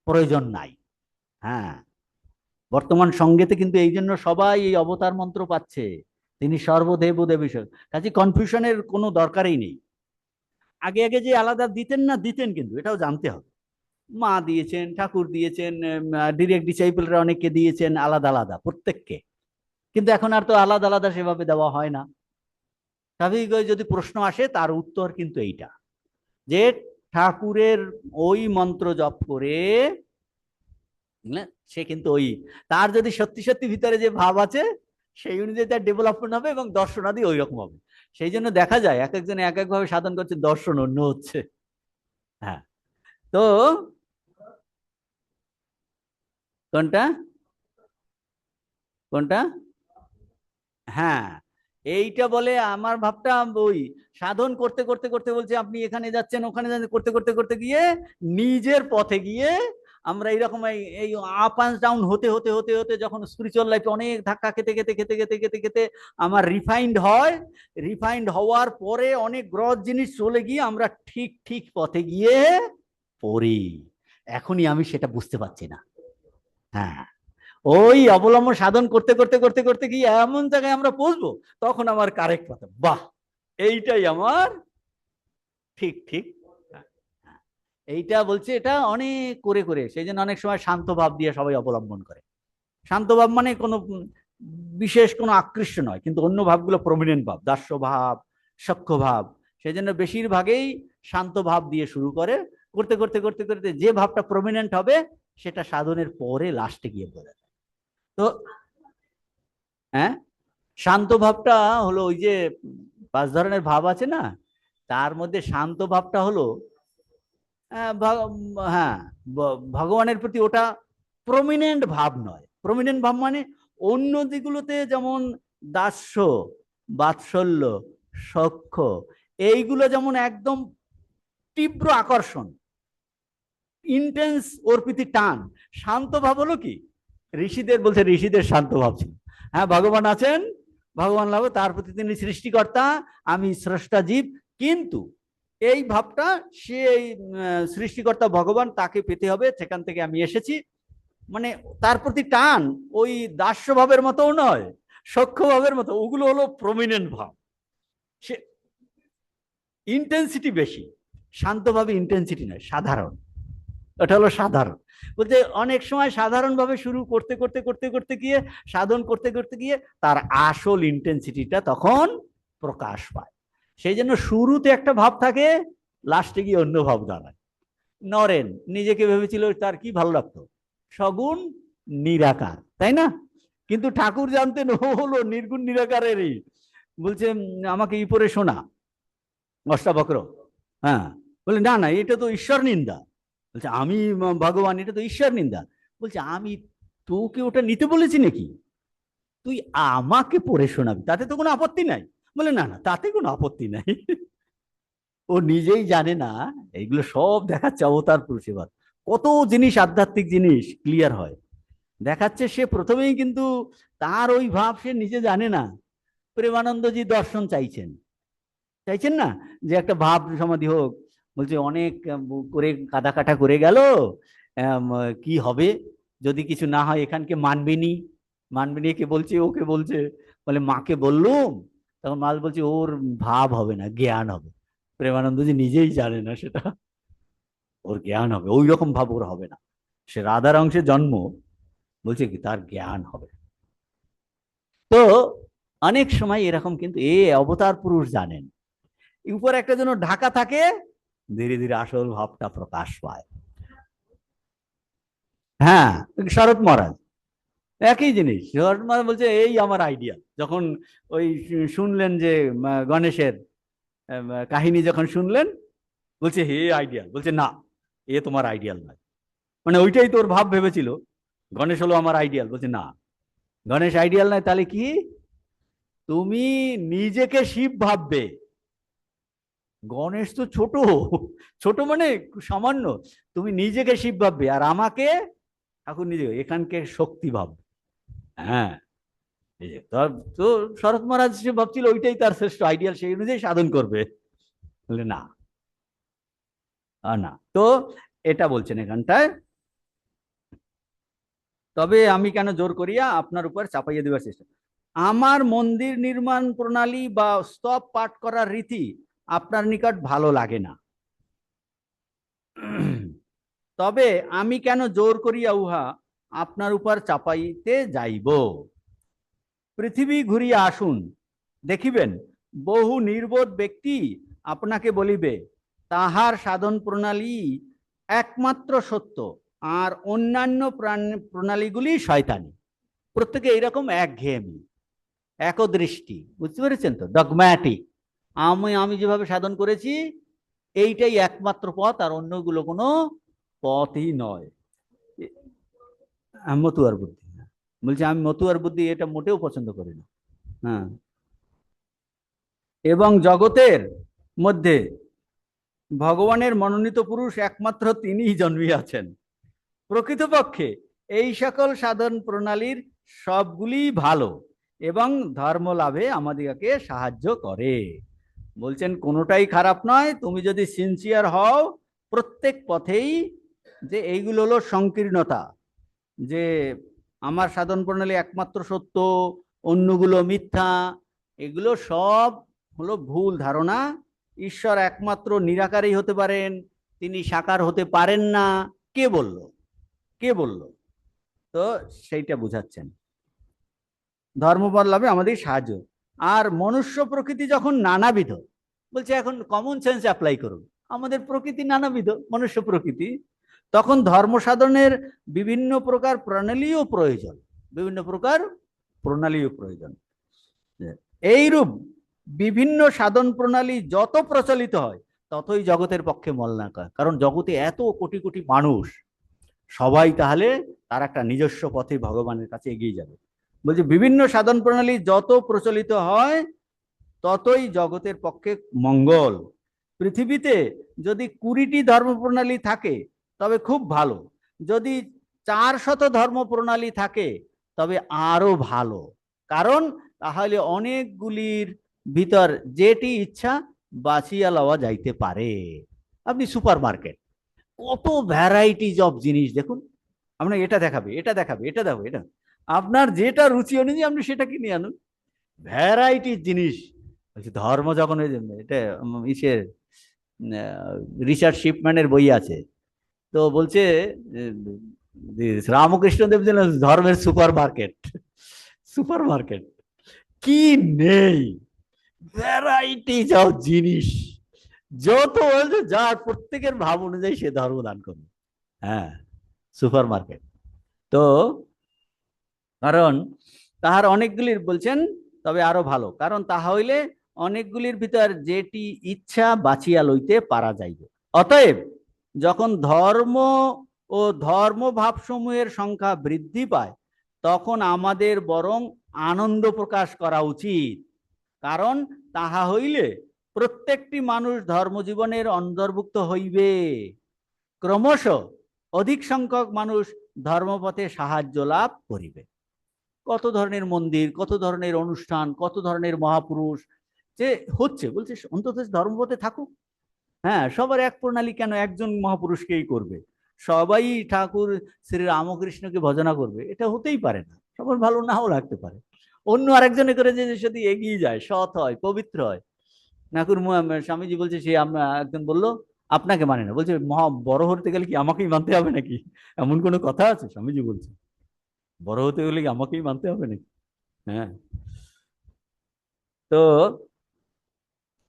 প্রয়োজন নাই। হ্যাঁ, বর্তমান সঙ্গেতে কিন্তু এই জন্য সবাই এই অবতার মন্ত্র পাচ্ছে, তিনি সর্বদেব দেবী, কাজে কনফিউশনের কোনো দরকারই নেই। আগে আগে যে আলাদা দিতেন না, দিতেন, কিন্তু এটাও জানতে হবে, মা দিয়েছেন, ঠাকুর দিয়েছেন, ডিরেক্ট ডিসাইপলরা অনেককে দিয়েছেন আলাদা আলাদা প্রত্যেককে, কিন্তু এখন আর তো আলাদা আলাদা সেভাবে দেওয়া হয় না। স্বাভাবিক যদি প্রশ্ন আসে তার উত্তর কিন্তু এইটা, যে ঠাকুরের ওই মন্ত্র জপ করে সে কিন্তু ওই, তার যদি সত্যি সত্যি ভিতরে যে ভাব আছে সেই অনুযায়ী তার ডেভেলপমেন্ট হবে এবং দর্শনাদি ওই রকম হবে। সেই জন্য দেখা যায় এক একজন এক এক ভাবে সাধন করছে, দর্শন অন্য হচ্ছে। হ্যাঁ, তো কোনটা কোনটা? হ্যাঁ, এইটা বলে আমার ভাবটা ওই সাধন করতে করতে করতে, বলছে আপনি এখানে যাচ্ছেন ওখানে যাচ্ছেন করতে করতে করতে গিয়ে নিজের পথে গিয়ে আমরা এইরকম এই আপ অ্যান্ড ডাউন হতে হতে হতে হতে যখন স্পিরিচুয়াল লাইফে অনেক ধাক্কা খেতে খেতে খেতে খেতে খেতে খেতে আমার রিফাইন্ড হয়, রিফাইন্ড হওয়ার পরে অনেক গ্রস জিনিস চলে গিয়ে আমরা ঠিক ঠিক পথে গিয়ে পড়ি। এখনই আমি সেটা বুঝতে পারছি না। হ্যাঁ, ওই অবলম্বন সাধন করতে করতে করতে করতে গিয়ে এমন জায়গায় আমরা পৌঁছবো, তখন আমার কারেক্ট পথে, বাহ, এইটাই আমার ঠিক ঠিক। এইটা বলছে, এটা অনেক করে করে, সেই জন্য অনেক সময় শান্ত ভাব দিয়ে সবাই অবলম্বন করে। শান্ত ভাব মানে কোনো বিশেষ কোনো আকৃষ্ট নয়, কিন্তু অন্য ভাবগুলো প্রমিনেন্ট ভাব, দাস্য ভাব, সখ্য ভাব, সেই জন্য বেশিরভাগেই শান্ত ভাব দিয়ে শুরু করে, করতে করতে করতে করতে যে ভাবটা প্রমিনেন্ট হবে সেটা সাধনের পরে লাস্টে গিয়ে বোঝা যায়। তো হ্যাঁ, শান্ত ভাবটা হলো ওই যে 5 ধরনের ভাব আছে না, তার মধ্যে শান্ত ভাবটা হলো হ্যাঁ, ভগবানের প্রতি ওটা প্রমিনেন্ট ভাব নয়। প্রমিনেন্ট ভাব মানে অন্য দিকগুলোতে যেমন দাস্য, বাৎসল্য, সখ্য, এইগুলো যেমন একদম তীব্র আকর্ষণ, ইন্টেন্স, ওর প্রতি টান। শান্ত ভাব হলো কি, ঋষিদের বলছে, ঋষিদের শান্ত ভাব ছিল, হ্যাঁ ভগবান আছেন, ভগবান লাভ, তার প্রতি তিনি সৃষ্টিকর্তা, আমি স্রষ্টা জীব, কিন্তু এই ভাবটা সে সৃষ্টিকর্তা ভগবান, তাকে পেতে হবে, সেখান থেকে আমি এসেছি, মানে তার প্রতি টান ওই দাস্য ভাবের মতো নয়, সখ্য ভাবের মতো, ওগুলো হলো প্রমিনেন্ট ভাব, সে ইন্টেন্সিটি বেশি। শান্তভাবে ইন্টেন্সিটি নয়, সাধারণ, ওটা হলো সাধারণ। বলতে অনেক সময় সাধারণভাবে শুরু করতে করতে করতে করতে গিয়ে, সাধন করতে করতে গিয়ে তার আসল ইন্টেন্সিটিটা তখন প্রকাশ পায়। সেই জন্য শুরুতে একটা ভাব থাকে, লাস্টে গিয়ে অন্য ভাব দাঁড়ায়। নরেন নিজেকে ভেবেছিল তার কি ভালো লাগতো, সগুণ নিরাকার, তাই না? কিন্তু ঠাকুর জানতেন ও হলো নির্গুণ নিরাকারেরই। বলছে আমাকে ই পরে শোনা, অষ্টাবক্র। হ্যাঁ, বলে না না, এটা তো ঈশ্বর নিন্দা। বলছে আমি ভগবান, এটা তো ঈশ্বর নিন্দা। বলছে আমি তোকে ওটা নিতে বলেছি নাকি, তুই আমাকে পড়ে শোনাবি, তাতে তো কোনো আপত্তি নাই। বলে না না, তাতে কোনো আপত্তি নাই। ও নিজেই জানে না এইগুলো সব দেখাচ্ছে অবতার পরিষেবা, কত জিনিস, আধ্যাত্মিক জিনিস ক্লিয়ার হয়, দেখাচ্ছে সে প্রথমেই, কিন্তু তার ওই ভাব সে নিজে জানে না। প্রেমানন্দজি দর্শন চাইছেন, চাইছেন না যে একটা ভাব সমাধি হোক, বলছে অনেক করে কাদা কাটা করে গেল, কি হবে যদি কিছু না হয়, এখানকে মানবিনি, মানবিনি কে বলছে, ওকে বলছে, বলে মাকে বললুম, তখন মাল বলছে ওর ভাব হবে না, জ্ঞান হবে। প্রেমানন্দজি নিজেই জানে না সেটা, ওর জ্ঞান হবে ওই রকম ভাব ওর হবে না। সে রাধার অংশে জন্ম, বলছে কি তার জ্ঞান হবে। তো অনেক সময় এরকম কিন্তু এ অবতার পুরুষ জানেন, উপর একটা যেন ঢাকা থাকে, ধীরে ধীরে আসল ভাবটা প্রকাশ পায়। হ্যাঁ, শরৎ মহারাজ একই জিনিস। শরৎ মহারাজ বলছে এই আমার আইডিয়া, যখন ওই শুনলেন যে গণেশের কাহিনী যখন শুনলেন, বলছে হে আইডিয়াল, বলছে না এ তোমার আইডিয়াল নয়। মানে ওইটাই তোর ভাব ভেবেছিল, গণেশ হলো আমার আইডিয়াল, বলছে না গণেশ আইডিয়াল নয়, তাহলে কি তুমি নিজেকে শিব ভাববে। গণেশ তো ছোট, ছোট মানে সামান্য, তুমি নিজেকে শিব ভাববে আর আমাকে ঠাকুর নিজে এখানকার শক্তি ভাববে। হ্যাঁ, এই যে তো শরৎ মহারাজ সে ভাবছিল ওইটাই তার শ্রেষ্ঠ আইডিয়াল, সেই অনুযায়ী সাধন করবে। বলে না, না। তো এটা বলছেন এখানটায়, তবে আমি কেন জোর করিয়া আপনার উপর চাপাইয়া দেওয়ার চেষ্টা, আমার মন্দির নির্মাণ প্রণালী বা স্তব পাঠ করার রীতি আপনার নিকট ভালো লাগে না, তবে আমি কেন জোর করিয়া উহা আপনার উপর চাপাইতে যাইব। পৃথিবী ঘুরিয়া আসুন, দেখিবেন বহু নির্বোধ ব্যক্তি আপনাকে বলিবে তাহার সাধন প্রণালী একমাত্র সত্য, আর অন্যান্য প্রণালীগুলি শয়তানি। প্রত্যেকে এইরকম একঘেয়েমি, একদৃষ্টি, বুঝতে পেরেছেন তো, ডগম্যাটিক। আমি আমি যেভাবে সাধন করেছি এইটাই একমাত্র পথ, আর অন্যগুলো কোনো পথই নয়। মতুয়ার বুদ্ধি, বলছে আমি মতুয়ার বুদ্ধি এটা মোটেও পছন্দ করি না। হ্যাঁ, এবং জগতের মধ্যে ভগবানের মনোনীত পুরুষ একমাত্র তিনিই জন্মিয়াছেন। প্রকৃতপক্ষে এই সকল সাধন প্রণালীর সবগুলি ভালো এবং ধর্ম লাভে আমাদেরকে সাহায্য করে। বলছেন কোনোটাই খারাপ নয়, তুমি যদি সিনসিয়ার হও প্রত্যেক পথেই। যে এইগুলো হলো সংকীর্ণতা, যে আমার সাধন প্রণালী একমাত্র সত্য, অন্যগুলো মিথ্যা, এগুলো সব হলো ভুল ধারণা। ঈশ্বর একমাত্র নিরাকারই হতে পারেন, তিনি সাকার হতে পারেন না। কে বলল, কে বলল? তো সেইটা বুঝাচ্ছেন, ধর্মবল লাভে আমাদের সাহায্য। আর মনুষ্য প্রকৃতি যখন নানাবিধ, বলছে এখন কমন সেন্স অ্যাপ্লাই করুন, আমাদের প্রকৃতি নানাবিধ, মনুষ্য প্রকৃতি, তখন ধর্ম সাধনের বিভিন্ন প্রকার প্রণালীও প্রয়োজন, বিভিন্ন প্রকার প্রণালীও প্রয়োজন। এইরূপ বিভিন্ন সাধন প্রণালী যত প্রচলিত হয় ততই জগতের পক্ষে মঙ্গলকর, কারণ জগতে এত কোটি কোটি মানুষ, সবাই তাহলে তার একটা নিজস্ব পথে ভগবানের কাছে এগিয়ে যাবে। বলছে বিভিন্ন সাধন প্রণালী যত প্রচলিত হয় ততই জগতের পক্ষে মঙ্গল। পৃথিবীতে যদি 20টি ধর্ম প্রণালী থাকে তবে খুব ভালো, যদি 400 ধর্ম প্রণালী থাকে তবে আরো ভালো, কারণ তাহলে অনেকগুলির ভিতর যেটি ইচ্ছা বাছিয়া লওয়া যাইতে পারে। আপনি সুপার মার্কেট, কত ভ্যারাইটিজ অফ জিনিস দেখুন, আপনার এটা দেখাবে, এটা দেখাবে, এটা দেখো, এটা আপনার যেটা রুচি অনুযায়ী আপনি সেটা কিনে আনুন, ভ্যারাইটিস জিনিস। ধর্ম যখন এটা ইসের রিচার্ড শিপম্যানের বই আছে, তো বলছে রামকৃষ্ণ দেব যেন ধর্মের সুপার মার্কেট, সুপার মার্কেট কি নেই, ভ্যারাইটিজ অফ জিনিস, যত বলছে যার প্রত্যেকের ভাব অনুযায়ী সে ধর্ম দান করবে। হ্যাঁ, সুপার মার্কেট। তো কারণ তাহার অনেকগুলির বলছেন তবে আরো ভালো, কারণ তাহা হইলে অনেকগুলির ভিতর যেটি ইচ্ছা বাছিয়া লইতে পারা যাইবে। অতএব যখন ধর্ম ও ধর্মভাব সমূহের সংখ্যা বৃদ্ধি পায় তখন আমাদের বরং আনন্দ প্রকাশ করা উচিত, কারণ তাহা হইলে প্রত্যেকটি মানুষ ধর্মজীবনের অন্তর্ভুক্ত হইবে। ক্রমশ অধিক সংখ্যক মানুষ ধর্মপথে সাহায্য লাভ করিবে। কত ধরনের মন্দির, কত ধরনের অনুষ্ঠান, কত ধরনের মহাপুরুষ যে হচ্ছে, বলছে অন্তত ধর্মপথে থাকুক। হ্যাঁ, সবার এক প্রণালী কেন, একজন মহাপুরুষকেই করবে, সবাই ঠাকুর শ্রী রামকৃষ্ণকে ভজনা করবে, এটা হতেই পারে না, সবার ভালো নাও লাগতে পারে। অন্য আরেকজনে করে যে যদি এগিয়ে যায়, সৎ হয়, পবিত্র হয়, নাকুর স্বামীজি বলছে, সে আমরা একজন বলল আপনাকে মানে না, বলছে মহা বড় হতে গেলে কি আমাকেই মানতে হবে নাকি? এমন কোনো কথা আছে? স্বামীজি বলছে বড় হতে গেলে কি আমাকেই মানতে হবে নাকি? হ্যাঁ। তো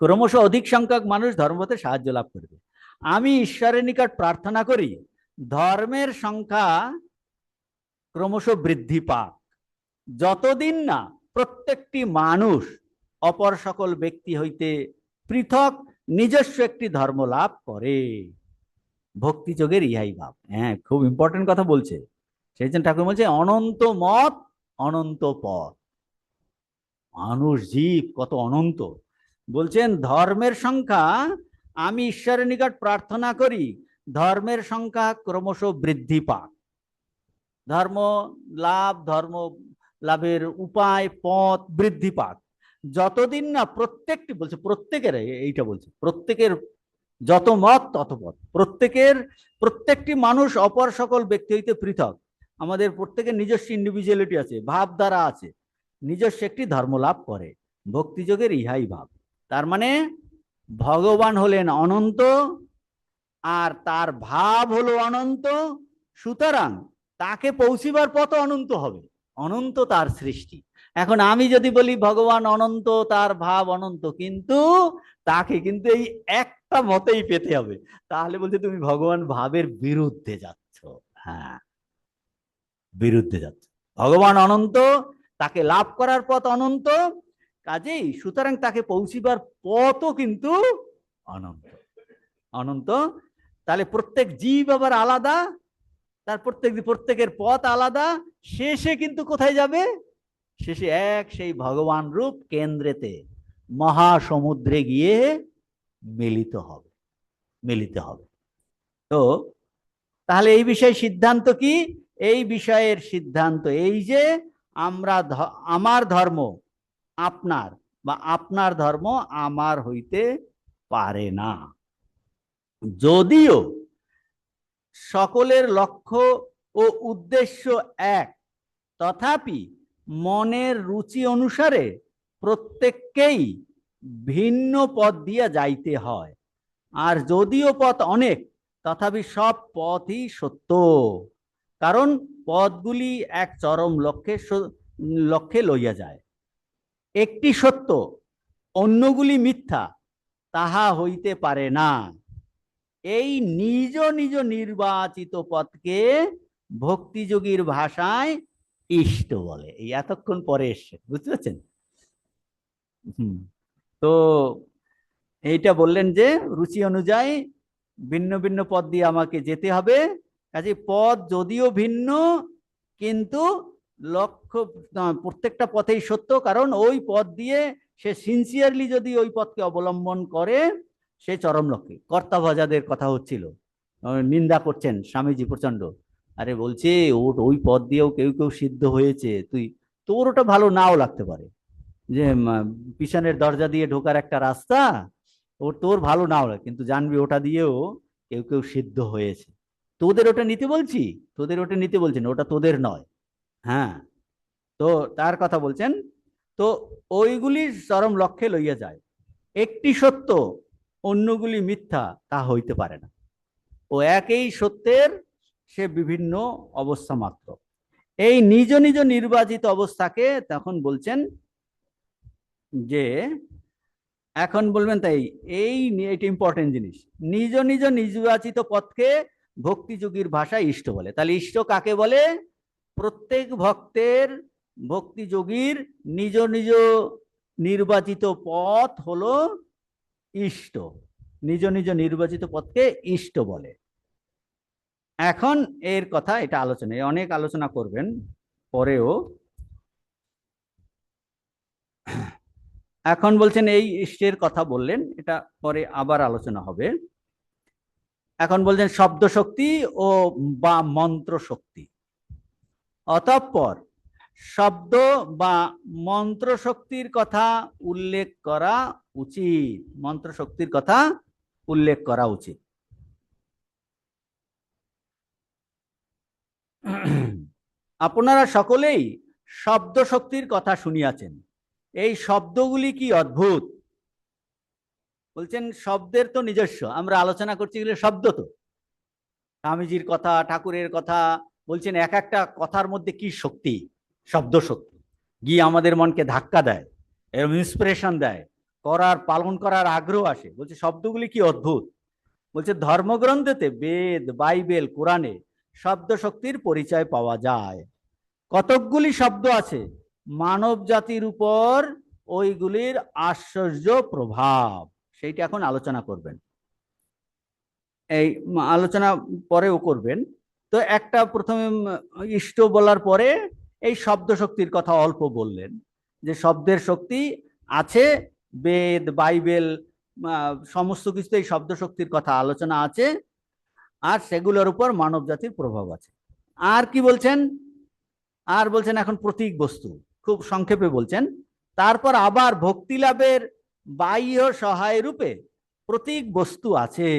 ক্রমশ অধিক সংখ্যক মানুষ ধর্ম হতে সাহায্য লাভ করবে। আমি ঈশ্বরের নিকট প্রার্থনা করি ধর্মের সংখ্যা ক্রমশ বৃদ্ধি পাক, যতদিন না প্রত্যেকটি মানুষ অপর সকল ব্যক্তি হইতে পৃথক নিজস্ব একটি ধর্ম লাভ করে। ভক্তিযোগের ইহাই ভাব। হ্যাঁ, খুব ইম্পর্টেন্ট কথা বলছে। সেই জন্য ঠাকুর বলছে অনন্ত মত অনন্ত পথ। মানুষ জীব কত অনন্ত। বলছেন ধর্মের সংখ্যা, আমি ঈশ্বরের নিকট প্রার্থনা করি ধর্মের সংখ্যা ক্রমশ বৃদ্ধি পাক। ধর্ম লাভ, ধর্ম লাভের উপায়, পথ বৃদ্ধি পাক, যতদিন না প্রত্যেকটি, বলছে প্রত্যেকের, এইটা বলছে প্রত্যেকের, যত মত তত পথ, প্রত্যেকের, প্রত্যেকটি মানুষ অপর সকল ব্যক্তি হইতে পৃথক। আমাদের প্রত্যেকের নিজস্ব ইন্ডিভিজুয়ালিটি আছে, ভাবধারা আছে, নিজস্ব একটি ধর্ম লাভ করে। ভক্তিযোগের ইহাই ভাব। তার মানে ভগবান হলেন অনন্ত, আর তার ভাব হলো অনন্ত, সুতরাং তাকে পৌঁছিবার পথ অনন্ত হবে। অনন্ত তার সৃষ্টি। এখন আমি যদি বলি ভগবান অনন্ত, তার ভাব অনন্ত, কিন্তু তাকে কিন্তু এই একটা মতেই পেতে হবে, তাহলে বলছে তুমি ভগবান ভাবের বিরুদ্ধে যাচ্ছ। হ্যাঁ, বিরুদ্ধে যাচ্ছ। ভগবান অনন্ত, তাকে লাভ করার পথ অনন্ত, কাজেই সুতরাং তাকে পৌঁছিবার পথও কিন্তু অনন্ত। অনন্ত, তাহলে প্রত্যেক জীব আবার আলাদা, তার প্রত্যেকের পথ আলাদা, শেষে কিন্তু কোথায় যাবে? শেষে এক সেই ভগবান রূপ কেন্দ্রেতে, মহাসমুদ্রে গিয়ে মিলিত হবে, মিলিত হবে। তো তাহলে এই বিষয়ে সিদ্ধান্ত কি? এই বিষয়ের সিদ্ধান্ত এই যে আমরা, আমার ধর্ম আপনার, বা আপনার ধর্ম আমার হইতে পারে না। যদিও সকলের লক্ষ্য ও উদ্দেশ্য এক, তথাপি মনের রুচি অনুসারে প্রত্যেককেই ভিন্ন পথ দিয়া যাইতে হয়। আর যদিও পথ অনেক, তথাপি সব পথই সত্য, কারণ পথগুলি এক চরম লক্ষ্যে লইয়া যায়। একটি সত্য, অন্যগুলি মিথ্যা, তাহা হইতে পারে না। এই নিজ নিজ নির্বাচিত পথকে ভক্তিযোগীর ভাষায় ইষ্ট বলে। এই এতক্ষণ পরে এসছে, বুঝতে পারছেন? তো এইটা বললেন যে রুচি অনুযায়ী ভিন্ন ভিন্ন পথ দিয়ে আমাকে যেতে হবে। কাজে পথ যদিও ভিন্ন, কিন্তু লক্ষ্য প্রত্যেকটা পথেই সত্য, কারণ ওই পথ দিয়ে সে সিনসিয়ারলি যদি ওই পথকে অবলম্বন করে, সে চরম লক্ষ্যে। কর্তাভজাদের কথা হচ্ছিল, নিন্দা করছেন স্বামীজি প্রচন্ড। আরে বলছে ওই পথ দিয়েও কেউ কেউ সিদ্ধ হয়েছে, তুই, তোর ওটা ভালো নাও লাগতে পারে, যে পিছনের দরজা দিয়ে ঢোকার একটা রাস্তা, তোর ভালো নাও লাগে, কিন্তু জানবি ওটা দিয়েও কেউ কেউ সিদ্ধ হয়েছে। তোদের ওটা নিতে বলছি, তোদের ওটা নিতে বলছেন, ওটা তোদের নয়। হ্যাঁ, তো তার কথা বলছেন। তো ওইগুলি চরম লক্ষ্যে লইয়া যায়। একটি সত্য, অন্যগুলি মিথ্যা, তা হইতে পারে না। ও একই সত্যের সে বিভিন্ন অবস্থা মাত্র। এই নিজ নিজ নির্বাচিত অবস্থাকে তখন বলছেন যে, এখন বলবেন তাই, এটা ইম্পর্টেন্ট জিনিস, নিজ নিজ নির্বাচিত পথকে ভক্তিযোগীর ভাষায় ইষ্ট বলে। তাহলে ইষ্ট কাকে বলে? প্রত্যেক ভক্তের, ভক্তিযোগীর নিজ নিজ নির্বাচিত পথ হলো ইষ্ট। নিজ নিজ নির্বাচিত পথকে ইষ্ট বলে। এখন এর কথা, এটা আলোচনা, অনেক আলোচনা করবেন পরেও। এখন বলছেন এই ইষ্টের কথা বললেন, এটা পরে আবার আলোচনা হবে। এখন বলছেন শব্দ শক্তি ও বা মন্ত্র শক্তি। অতঃপর শব্দ বা মন্ত্র শক্তির কথা উল্লেখ করা উচিত। মন্ত্র শক্তির কথা উল্লেখ করা উচিত। আপনারা সকলেই শব্দ শক্তির কথা শুনিয়াছেন। এই শব্দগুলি কি অদ্ভুত! বলছেন শব্দের তো নিজস্ব, আমরা আলোচনা করছি এগুলো শব্দ তো, স্বামীজির কথা, ঠাকুরের কথা। বলছেন এক একটা কথার মধ্যে কি শক্তি, শব্দ শক্তি গিয়ে আমাদের মনকে ধাক্কা দেয়, এরকম ইন্সপিরেশন দেয়, করার পালন করার আগ্রহ আসে। বলছে শব্দগুলি কি অদ্ভুত। বলছে ধর্মগ্রন্থেতে, বেদ, বাইবেল, কোরআনে শব্দ শক্তির পরিচয় পাওয়া যায়। কতকগুলি শব্দ আছে মানব জাতির উপর ওইগুলির আশ্চর্য প্রভাব, সেইটা এখন আলোচনা করবেন। এই আলোচনা পরেও করবেন। তো একটা প্রথমে ইষ্ট বলার পরে এই শব্দ শক্তির কথা অল্প বললেন, যে শব্দের শক্তি আছে, বেদ, বাইবেল, সমস্ত কিছুতে এই শব্দ শক্তির কথা আলোচনা আছে, আর সেগুলোর উপর মানব জাতির প্রভাব আছে। আর কি বলছেন, আর বলছেন এখন প্রতীক বস্তু, খুব সংক্ষেপে বলছেন। তারপর আবার ভক্তি লাভের বাহ্য সহায় রূপে প্রতীক বস্তু আছে।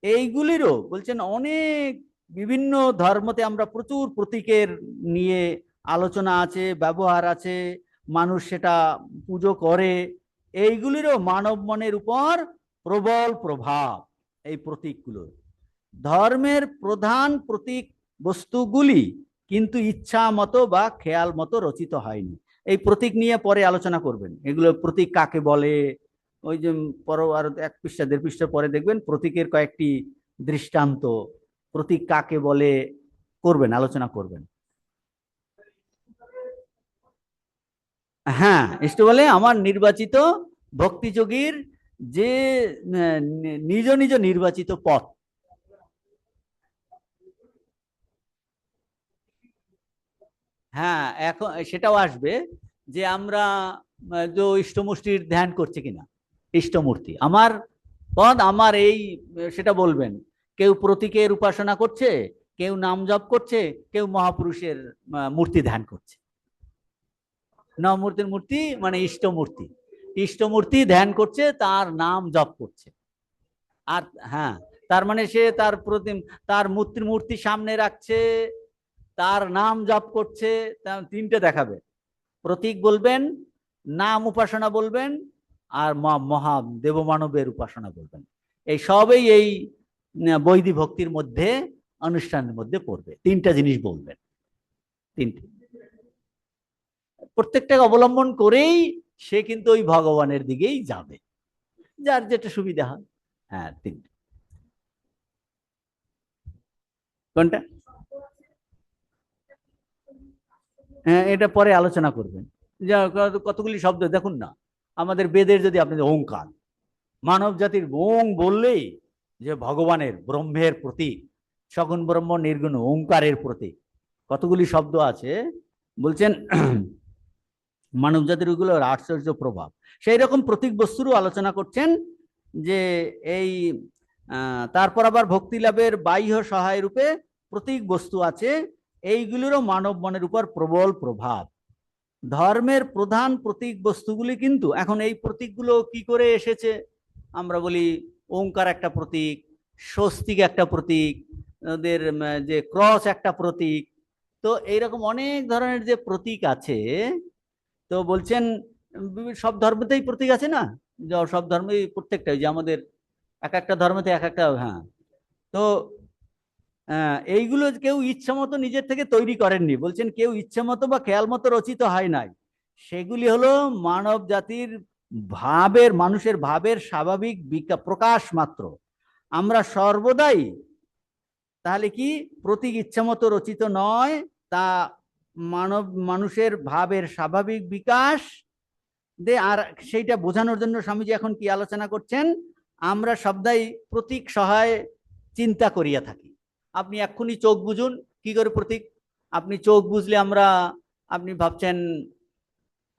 এইগুলিরও বলছেন অনেক, বিভিন্ন ধর্মতে আমরা প্রচুর প্রতীকের নিয়ে আলোচনা আছে, ব্যবহার আছে, মানুষ সেটা পুজো করে। এইগুলিরও মানব মনের উপর প্রবল প্রভাব এই প্রতীকগুলোর। ধর্মের প্রধান প্রতীক বস্তুগুলি কিন্তু ইচ্ছা মতো বা খেয়াল মতো রচিত হয়নি। এই প্রতীক নিয়ে পরে আলোচনা করবেন, এগুলো প্রতীক কাকে বলে। ওই যে পর আর এক পৃষ্ঠা দেড় পৃষ্ঠা পরে দেখবেন প্রতীকের কয়েকটি দৃষ্টান্ত, প্রতীক কাকে বলে করবেন, আলোচনা করবেন। হ্যাঁ, ইষ্ট বলে আমার নির্বাচিত ভক্তিযোগীর যে নিজ নিজ নির্বাচিত পথ। হ্যাঁ, এখন সেটাও আসবে যে আমরা যে ইষ্টমূর্তির ধ্যান করছে কিনা, ইষ্টমূর্তি আমার পদ আমার এই, সেটা বলবেন। কেউ প্রতীকের উপাসনা করছে, কেউ নাম জপ করছে, কেউ মহাপুরুষের মূর্তি ধ্যান করছে। নবমূর্তির মূর্তি মানে ইষ্টমূর্তি, ইষ্টমূর্তি ধ্যান করছে, তার নাম জপ করছে। আর হ্যাঁ, তার মানে সে তার প্রতি, তার মূর্তি সামনে রাখছে, তার নাম জপ করছে। তিনটে দেখাবে, প্রতীক বলবেন, নাম উপাসনা বলবেন, আর মহা দেবমানবের উপাসনা বলবেন। এই সবই এই বৈদিক ভক্তির মধ্যে, অনুষ্ঠানের মধ্যে পড়বে। তিনটা জিনিস বলবেন, তিনটে, প্রত্যেকটাকে অবলম্বন করেই সে কিন্তু ওই ভগবানের দিকেই যাবে, যার যেটা সুবিধা হয়। হ্যাঁ, তিনটে। কোনটা? হ্যাঁ, এটা পরে আলোচনা করবেন। যা কতগুলি শব্দ দেখুন না, আমাদের বেদের যদি আপনি ওঙ্কার, মানব জাতির ওং বললেই যে ভগবানের, ব্রহ্মের প্রতীক, সগুণ ব্রহ্ম নির্গুণ ওঙ্কারের প্রতীক, কতগুলি শব্দ আছে। বলছেন মানব জাতির ওইগুলোর আশ্চর্য প্রভাব। সেই রকম প্রতীক বস্তুরও আলোচনা করছেন, যে এই তারপর আবার ভক্তি লাভের বাহ্য সহায় রূপে প্রতীক বস্তু আছে, এইগুলিরও মানব মনের উপর প্রবল প্রভাব। ধর্মের প্রধান প্রতীক বস্তুগুলি কিন্তু, এখন এই প্রতীকগুলো কি করে এসেছে, আমরা বলি ওঙ্কার একটা প্রতীক, স্বস্তিক একটা প্রতীক, ওদের যে ক্রস একটা প্রতীক। তো এইরকম অনেক ধরনের যে প্রতীক আছে, তো বলছেন সব ধর্মতেই প্রতীক আছে না, সব ধর্মেই প্রত্যেকটাই, যে আমাদের এক একটা ধর্মতে এক একটা। হ্যাঁ, তো এইগুলো কেউ ইচ্ছা মতো নিজের থেকে তৈরি করেননি। বলছেন কেউ ইচ্ছা মতো বা খেয়াল মতো রচিত হয় নাই, সেগুলি হলো মানব জাতির ভাবের, মানুষের ভাবের স্বাভাবিক প্রকাশ মাত্র। আমরা সর্বদাই তাহলে কি প্রতীক ইচ্ছা মতো রচিত নয়, তা মানুষের ভাবের স্বাভাবিক বিকাশ দে। আর সেইটা বোঝানোর জন্য স্বামীজি এখন কি আলোচনা করছেন, আমরা সবদাই প্রতীক সহায় চিন্তা করিয়া থাকি। আপনি এক্ষুনি চোখ বুঝুন, কি করে প্রতীক, আপনি চোখ বুঝলে আমরা, আপনি ভাবছেন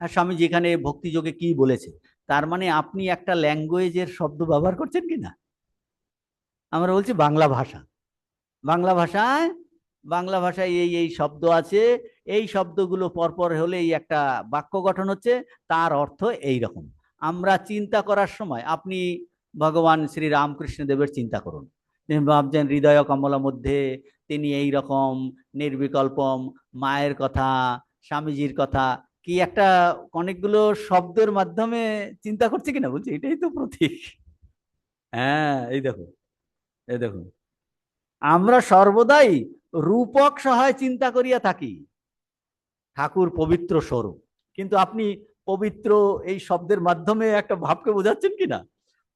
স্বামীজি এখানে ভক্তিযোগে কি বলেছে, তার মানে আপনি একটা ল্যাঙ্গুয়েজের শব্দ ব্যবহার করছেন কিনা। আমরা বলছি বাংলা ভাষা, বাংলা ভাষায়, বাংলা ভাষায় এই এই শব্দ আছে, এই শব্দগুলো পরপর হলে এই একটা বাক্য গঠন হচ্ছে, তার অর্থ এই রকম। আমরা চিন্তা করার সময় আপনি ভগবান শ্রী রামকৃষ্ণ দেবের চিন্তা করুন, ভাবছেন হৃদয় কমলা মধ্যে তিনি এই রকম নির্বিকল্পম, মায়ের কথা, স্বামীজির কথা, কি একটা অনেকগুলো শব্দের মাধ্যমে চিন্তা করছে কিনা, বলছে এটাই তো প্রতীক। হ্যাঁ, এই দেখো, এই দেখুন, আমরা সর্বদাই রূপক সহায় চিন্তা করিয়া থাকি ঠাকুর পবিত্র স্বরূপ। কিন্তু আপনি পবিত্র এই শব্দের মাধ্যমে একটা ভাবকে বোঝাচ্ছেন কিনা?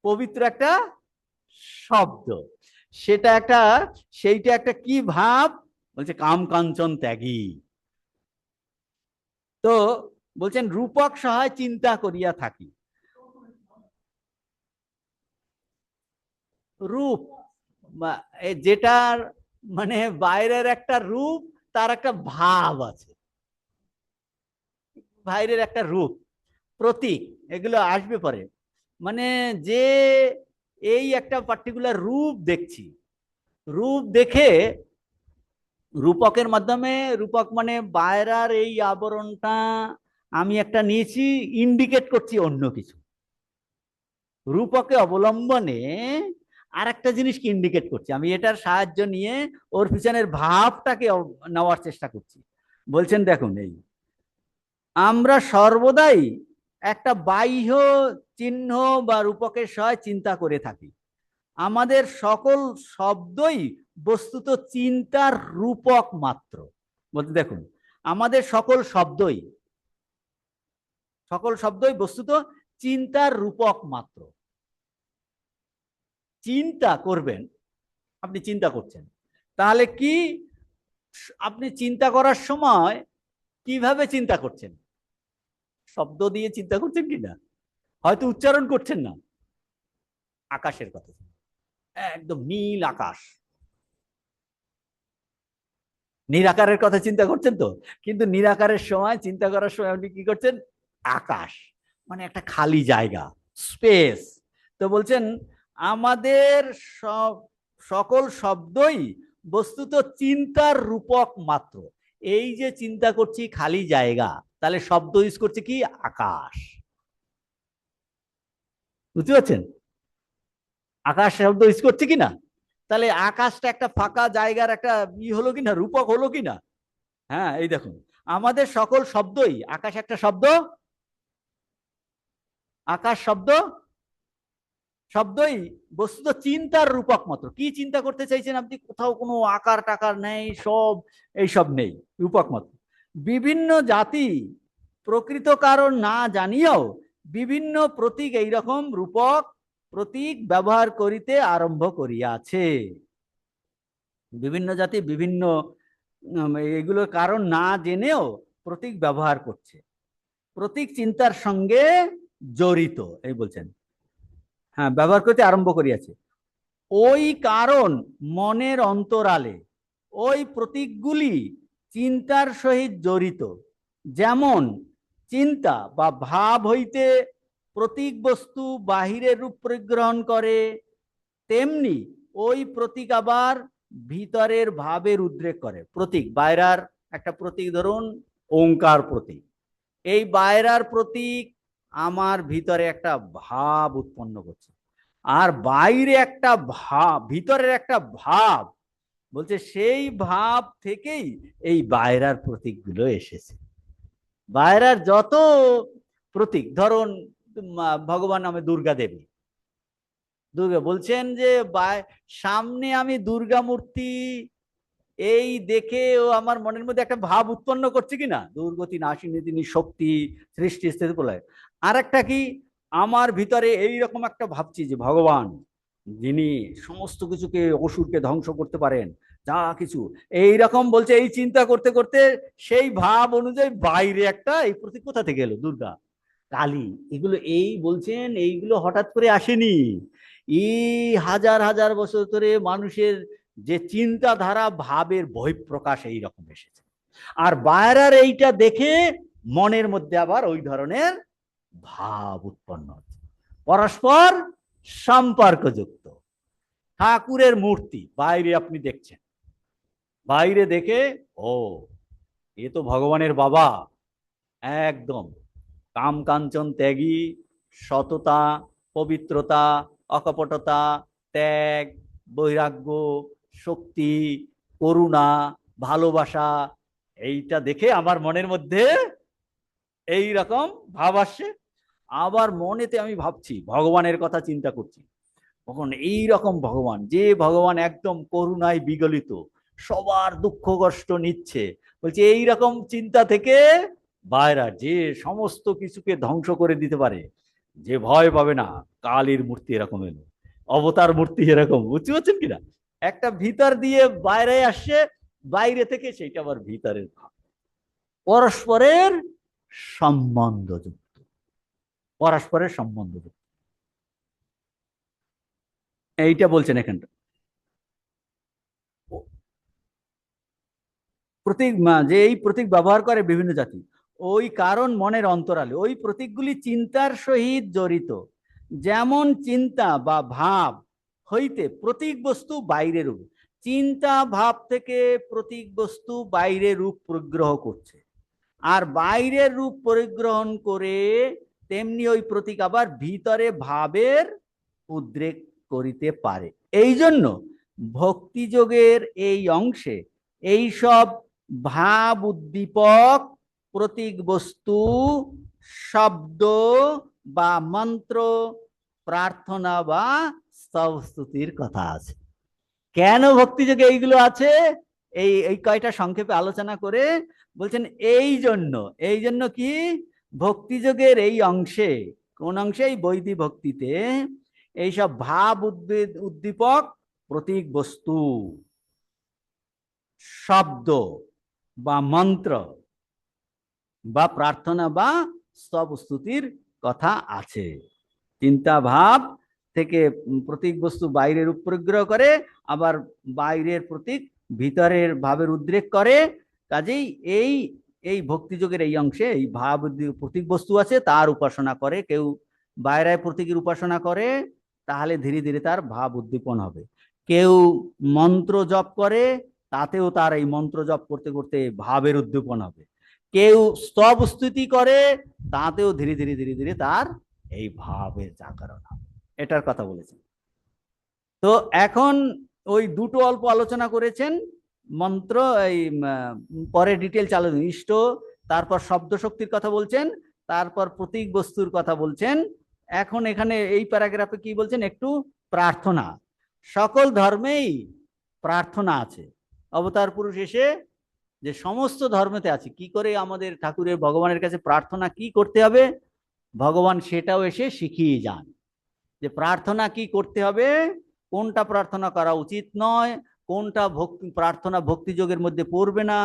পবিত্র একটা শব্দ, সেটা একটা, সেইটা একটা কি ভাব? বলছে কাম কাঞ্চন ত্যাগী। তো বলছেন রূপক সহায় চিন্তা করিয়া থাকি। রূপ যেটার মানে বাইরের একটা রূপ, তার একটা ভাব আছে, বাইরের একটা রূপ, প্রতীক, এগুলো আসবে পরে। মানে যে এই একটা পার্টিকুলার রূপ দেখছি, রূপ দেখে রূপকের মাধ্যমে, রূপক মানে বাইরের এই আবরণটা আমি একটা নিয়েছি, ইন্ডিকেট করছি অন্য কিছু। রূপকে অবলম্বনে আর একটা জিনিসকে ইন্ডিকেট করছি, আমি এটার সাহায্য নিয়ে ওর পিছনের ভাবটাকে নেওয়ার চেষ্টা করছি। বলছেন দেখুন, এই আমরা সর্বদাই একটা বাহ্য চিহ্ন বা রূপকের সহায় চিন্তা করে থাকি। আমাদের সকল শব্দই বস্তুত চিন্তার রূপক মাত্র। বলতে দেখুন, আমাদের সকল শব্দই বস্তুত চিন্তার রূপক মাত্র। চিন্তা করবেন, আপনি চিন্তা করছেন, তাহলে কি আপনি চিন্তা করার সময় কিভাবে চিন্তা করছেন? শব্দ দিয়ে চিন্তা করছেন কিনা? হয়তো উচ্চারণ করছেন না। আকাশের কথা, একদম নীল আকাশ, নিরাকারের কথা চিন্তা করছেন তো, কিন্তু নিরাকারের সময় চিন্তা করার সময় আপনি কি করছেন? আকাশ, মানে একটা খালি জায়গা, স্পেস। তো বলছেন আমাদের সব সকল শব্দই বস্তুত চিন্তার রূপক মাত্র। এই যে চিন্তা করছি খালি জায়গা, তাহলে শব্দ ইউজ করছে কি? আকাশ। বুঝতে পারছেন? আকাশ শব্দ ইউজ করছে কিনা? তাহলে আকাশটা একটা ফাঁকা জায়গার একটা হলো কিনা, রূপক হলো কিনা? হ্যাঁ, এই দেখুন, আমাদের সকল শব্দই, আকাশ একটা শব্দ, আকাশ শব্দ, শব্দই বস্তুত চিন্তার রূপক মাত্র। কি চিন্তা করতে চাইছেন আপনি? কোথাও কোনো আকার টাকার নেই, সব এইসব নেই, রূপক মাত্র। বিভিন্ন জাতি প্রকৃত কারণ না জানিয়াও বিভিন্ন প্রতীক, এইরকম রূপক প্রতীক ব্যবহার করিতে আরম্ভ করিয়াছে। বিভিন্ন জাতি বিভিন্ন এগুলোর কারণ না জেনেও প্রতীক ব্যবহার করছে, প্রতীক চিন্তার সঙ্গে জড়িত, এই বলছেন। হ্যাঁ, ব্যবহার করতে আরম্ভ করিয়াছে। ওই কারণ মনের অন্তরালে ওই প্রতীকগুলি চিন্তার সহিত জড়িত। যেমন চিন্তা বা ভাব হইতে প্রতীক বস্তু বাহিরের রূপ পরিগ্রহণ করে, তেমনি ওই প্রতীক আবার ভিতরের ভাবের উদ্রেক করে। প্রতীক, বাইরার একটা প্রতীক, ধরুন ওঙ্কার প্রতীক, এই বাইরার প্রতীক আমার ভিতরে একটা ভাব উৎপন্ন করছে, আর বাইরে একটা ভাব, ভিতরের একটা ভাব, বলছে সেই ভাব থেকেই এই বাইরার প্রতীকগুলো এসেছে। বাইরার যত প্রতীক, ধরুন ভগবান নামে দুর্গা দেবী, দুর্গা বলছেন যে সামনে আমি দুর্গা মূর্তি, এই দেখে ও আমার মনের মধ্যে একটা ভাব উৎপন্ন করছে কিনা, দুর্গতি নাশিনী তিনি শক্তি, সৃষ্টি স্থিতি প্রলয়। আর একটা কি, আমার ভিতরে এই রকম একটা ভাবছি যে ভগবান যিনি সমস্ত কিছুকে, অসুরকে ধ্বংস করতে পারেন, যা কিছু এইরকম বলছে। এই চিন্তা করতে করতে সেই ভাব অনুযায়ী বাইরে একটা এই প্রতীক কোথা থেকে এলো? দুর্গা, কালী, এগুলো এই বলছেন এইগুলো হঠাৎ করে আসেনি। এই হাজার হাজার বছর ধরে মানুষের যে চিন্তাধারা, ভাবের বহিঃপ্রকাশ এইরকম এসেছে। আর বাইরের এইটা দেখে মনের মধ্যে আবার ওই ধরনের ভাব উৎপন্ন হচ্ছে, পরস্পর সম্পর্কযুক্ত। ঠাকুরের মূর্তি বাইরে আপনি দেখছেন, বাইরে দেখে ও এ তো ভগবানের বাবা, একদম কাম কাঞ্চন ত্যাগী, সততা, পবিত্রতা, অকপটতা, ত্যাগ, বৈরাগ্য, শক্তি, করুণা, ভালোবাসা, এইটা দেখে আমার মনের মধ্যে এই রকম ভাব আসছে। আবার মনেতে আমি ভাবছি, ভগবানের কথা চিন্তা করছি, তখন এই রকম ভগবান, যে ভগবান একদম করুণায় বিগলিত, সবার দুঃখ কষ্ট নিচ্ছে, বলছে এই রকম চিন্তা থেকে বাইরা, যে সমস্ত কিছুকে ধ্বংস করে দিতে পারে, যে ভয় পাবে না। কালীর মূর্তি এরকম এলো, অবতার মূর্তি এরকম, বুঝতে পারছেন কিনা? একটা ভিতর দিয়ে বাইরে আসছে, বাইরে থেকে সেইটা আবার ভিতরের ভাব, পরস্পরের সম্বন্ধযুক্ত, পরস্পরের সম্বন্ধযুক্ত। এইটা বলছেন এখানটা। প্রতীক যে এই প্রতীক ব্যবহার করে বিভিন্ন জাতি, ওই কারণ মনের অন্তরালে ওই প্রতীকগুলি চিন্তার সহিত জড়িত। যেমন চিন্তা বা ভাব হইতে প্রতীক বস্তু বাইরে রূপ, চিন্তা ভাব থেকে প্রতীক বস্তু বাইরে রূপ পরিগ্রহ করছে, আর বাইরের রূপ পরিগ্রহণ করে তেমনি ওই প্রতীক আবার ভিতরে ভাবের উদ্রেক করিতে পারে। এই জন্য ভক্তিযোগের এই অংশে এই সব ভাব উদ্দীপক প্রতীক বস্তু, শব্দ বা মন্ত্র, প্রার্থনা বা স্তবস্তুতির কথা আছে। কেন ভক্তিযোগে এইগুলো আছে, এই এই কয়টা সংক্ষেপে আলোচনা করে বলছেন এই জন্য কি, ভক্তিযোগের এই অংশে, কোন অংশে, এই বৈদিক ভক্তিতে এইসব ভাব উদ্দীপক প্রতীক বস্তু, শব্দ বা মন্ত্র বা প্রার্থনা বা স্তব স্তুতির কথা আছে। চিন্তা ভাব থেকে প্রতীক বস্তু বাইরের রূপ পরিগ্রহ করে, আবার বাইরের প্রতীক ভিতরের ভাবের উদ্রেক করে। কাজেই এই এই ভক্তিযোগের এই অংশে এই ভাব প্রতীক বস্তু আছে, তার উপাসনা করে কেউ, বাইরের প্রতীকের উপাসনা করে, তাহলে ধীরে ধীরে তার ভাব উদ্দীপন হবে। কেউ মন্ত্র জপ করে, তাতেও তার এই মন্ত্র জপ করতে করতে ভাবের উদ্দীপন হবে। কেউ স্তব স্তুতি করে, তাতেও ধীরে ধীরে ধীরে ধীরে তার এই ভাবের জাগরণ হবে। এটার কথা বলেছেন। তো এখন ওই দুটো অল্প আলোচনা করেছেন, মন্ত্র এই পরে ডিটেল চালু, ইষ্ট, তারপর শব্দ শক্তির কথা বলছেন, তারপর প্রতীক বস্তুর কথা বলছেন। এখন এখানে এই প্যারাগ্রাফে কি বলছেন, একটু প্রার্থনা। সকল ধর্মেই প্রার্থনা আছে। অবতার পুরুষ এসে যে সমস্ত ধর্মেতে আছে, কি করে আমাদের ঠাকুরের ভগবানের কাছে প্রার্থনা কি করতে হবে, ভগবান সেটাও এসে শিখিয়ে যান, যে প্রার্থনা কি করতে হবে, কোনটা প্রার্থনা করা উচিত নয়, কোনটা ভক্তি প্রার্থনা ভক্তিযোগের মধ্যে পড়বে না,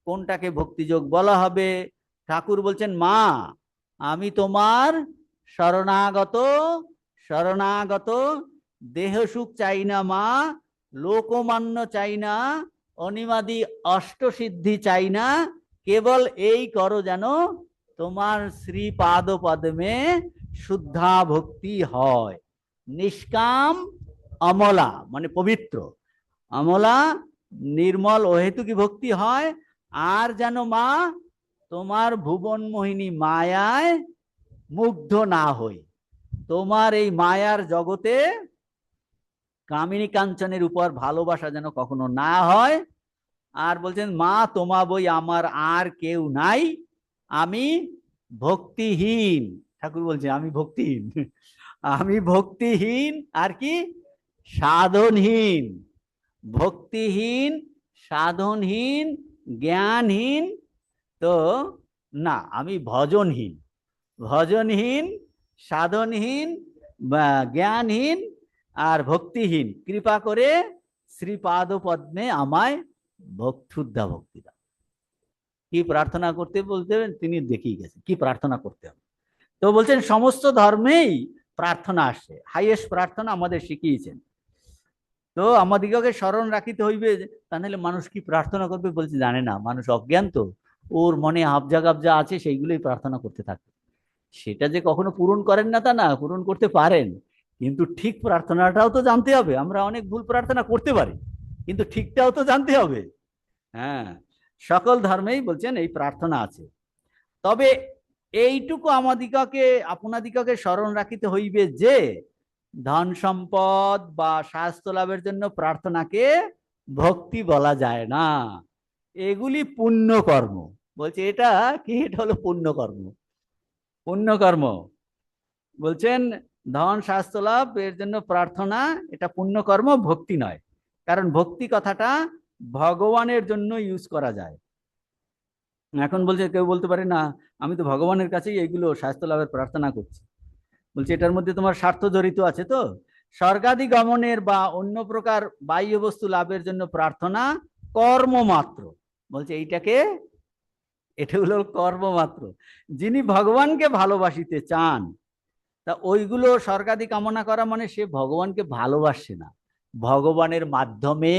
কোনটাকে ভক্তিযোগ বলা হবে। ঠাকুর বলছেন, মা আমি তোমার শরণাগত, শরণাগত, দেহ সুখ চাই না মা, লোকমান্য চাই না, অনিমাদি অষ্টসিদ্ধি চাই না, কেবল এই করো যেন তোমার শ্রীপাদ পদ্মে শুদ্ধা ভক্তি হয়, নিষ্কাম অমলা মানে পবিত্র, অমলা নির্মল অহেতুকি ভক্তি হয়। আর যেন মা তোমার ভুবন মোহিনী মায়ায় মুগ্ধ না হই, তোমার এই মায়ার জগতে কামিনী কাঞ্চনের উপর ভালোবাসা যেন কখনো না হয়। আর বলছেন, মা তোমা বই আমার আর কেউ নাই, আমি ভক্তিহীন। ঠাকুর বলছেন আমি ভক্তিহীন, আমি ভক্তিহীন আর কি সাধনহীন, ভক্তিহীন, সাধনহীন, জ্ঞানহীন, তো না আমি ভজনহীন, ভজনহীন, সাধনহীন, জ্ঞানহীন আর ভক্তিহীন, কৃপা করে শ্রীপাদ পদ্মে আমায় শুদ্ধা ভক্তি দাও। কি প্রার্থনা করতে বলতে তিনি দেখিয়ে গেছেন কি প্রার্থনা করতে হবে। তো বলছেন সমস্ত ধর্মেই প্রার্থনা আসছে, হাইয়েস্ট প্রার্থনা আমাদের শিখিয়েছেন। তো আমাদিগকে স্মরণ রাখিতে হইবে, তাহলে মানুষ কি প্রার্থনা করবে বলছে জানে না, মানুষ অজ্ঞান, তো ওর মনে হাবজা গাবজা আছে, সেইগুলোই প্রার্থনা করতে থাকে। সেটা যে কখনো পূরণ করেন না তা না, পূরণ করতে পারেন, কিন্তু ঠিক প্রার্থনাটাও তো জানতে হবে। আমরা অনেক ভুল প্রার্থনা করতে পারি, কিন্তু ঠিকটাও তো জানতে হবে। হ্যাঁ, সকল ধর্মেই বলছেন এই প্রার্থনা আছে। তবে এইটুকু আমাদিগকে আপনাদিগকে স্মরণ রাখিতে হইবে যে ধন সম্পদ বা স্বাস্থ্য লাভের জন্য প্রার্থনাকে ভক্তি বলা যায় না, এগুলি পুণ্য কর্ম। বলছে এটা কি, এটা হলো পুণ্য কর্ম। পুণ্যকর্ম বলছেন, ধন স্বাস্থ্য লাভ এর জন্য প্রার্থনা, এটা পুণ্যকর্ম, ভক্তি নয়। কারণ ভক্তি কথাটা ভগবানের জন্য ইউজ করা যায়। এখন বলছে, কেউ বলতে পারে না আমি তো ভগবানের কাছেই এইগুলো স্বাস্থ্য লাভের প্রার্থনা করছি। বলছে এটার মধ্যে তোমার স্বার্থ জড়িত আছে। তো স্বর্গাদি গমনের বা অন্য প্রকার বাহ্য বস্তু লাভের জন্য প্রার্থনা কর্ম মাত্র। বলছে এইটাকে, এটা হলো কর্ম মাত্র। যিনি ভগবানকে ভালোবাসিতে চান, তা ওইগুলো স্বর্গাদি কামনা করা মানে সে ভগবানকে ভালোবাসছে না, ভগবানের মাধ্যমে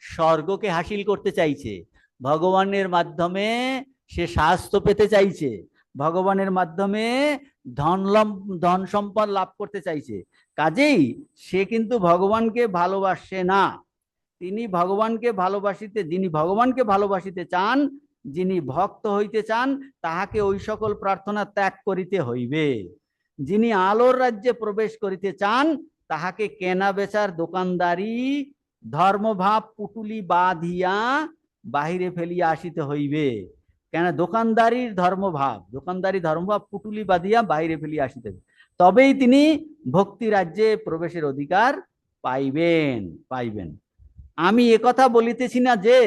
স্বর্গকে হাসিল করতে চাইছে, ভগবানের মাধ্যমে সে স্বাস্থ্য পেতে চাইছে, ভগবানের মাধ্যমে ধন সম্পদ লাভ করতে চাইছে। কাজেই সে কিন্তু ভগবানকে ভালোবাসে না। যিনি ভগবানকে ভালোবাসিতে চান, যিনি ভক্ত হইতে চান, তাহাকে ওই সকল প্রার্থনা ত্যাগ করিতে হইবে। যিনি আলোর রাজ্যে প্রবেশ করিতে চান, তাহাকে কেনা বেচার দোকানদারি ধর্মভাব পুটুলি বাঁধিয়া বাহিরে ফেলিয়া আসিতে হইবে। কেন? দোকানদারি ধর্মভাব পুটুলি বাঁধিয়া বাহিরে ফেলিয়া আসিতে হইবে, তবেই তিনি ভক্তি রাজ্যে প্রবেশের অধিকার পাইবেন। আমি একথা বলিতেছি না যে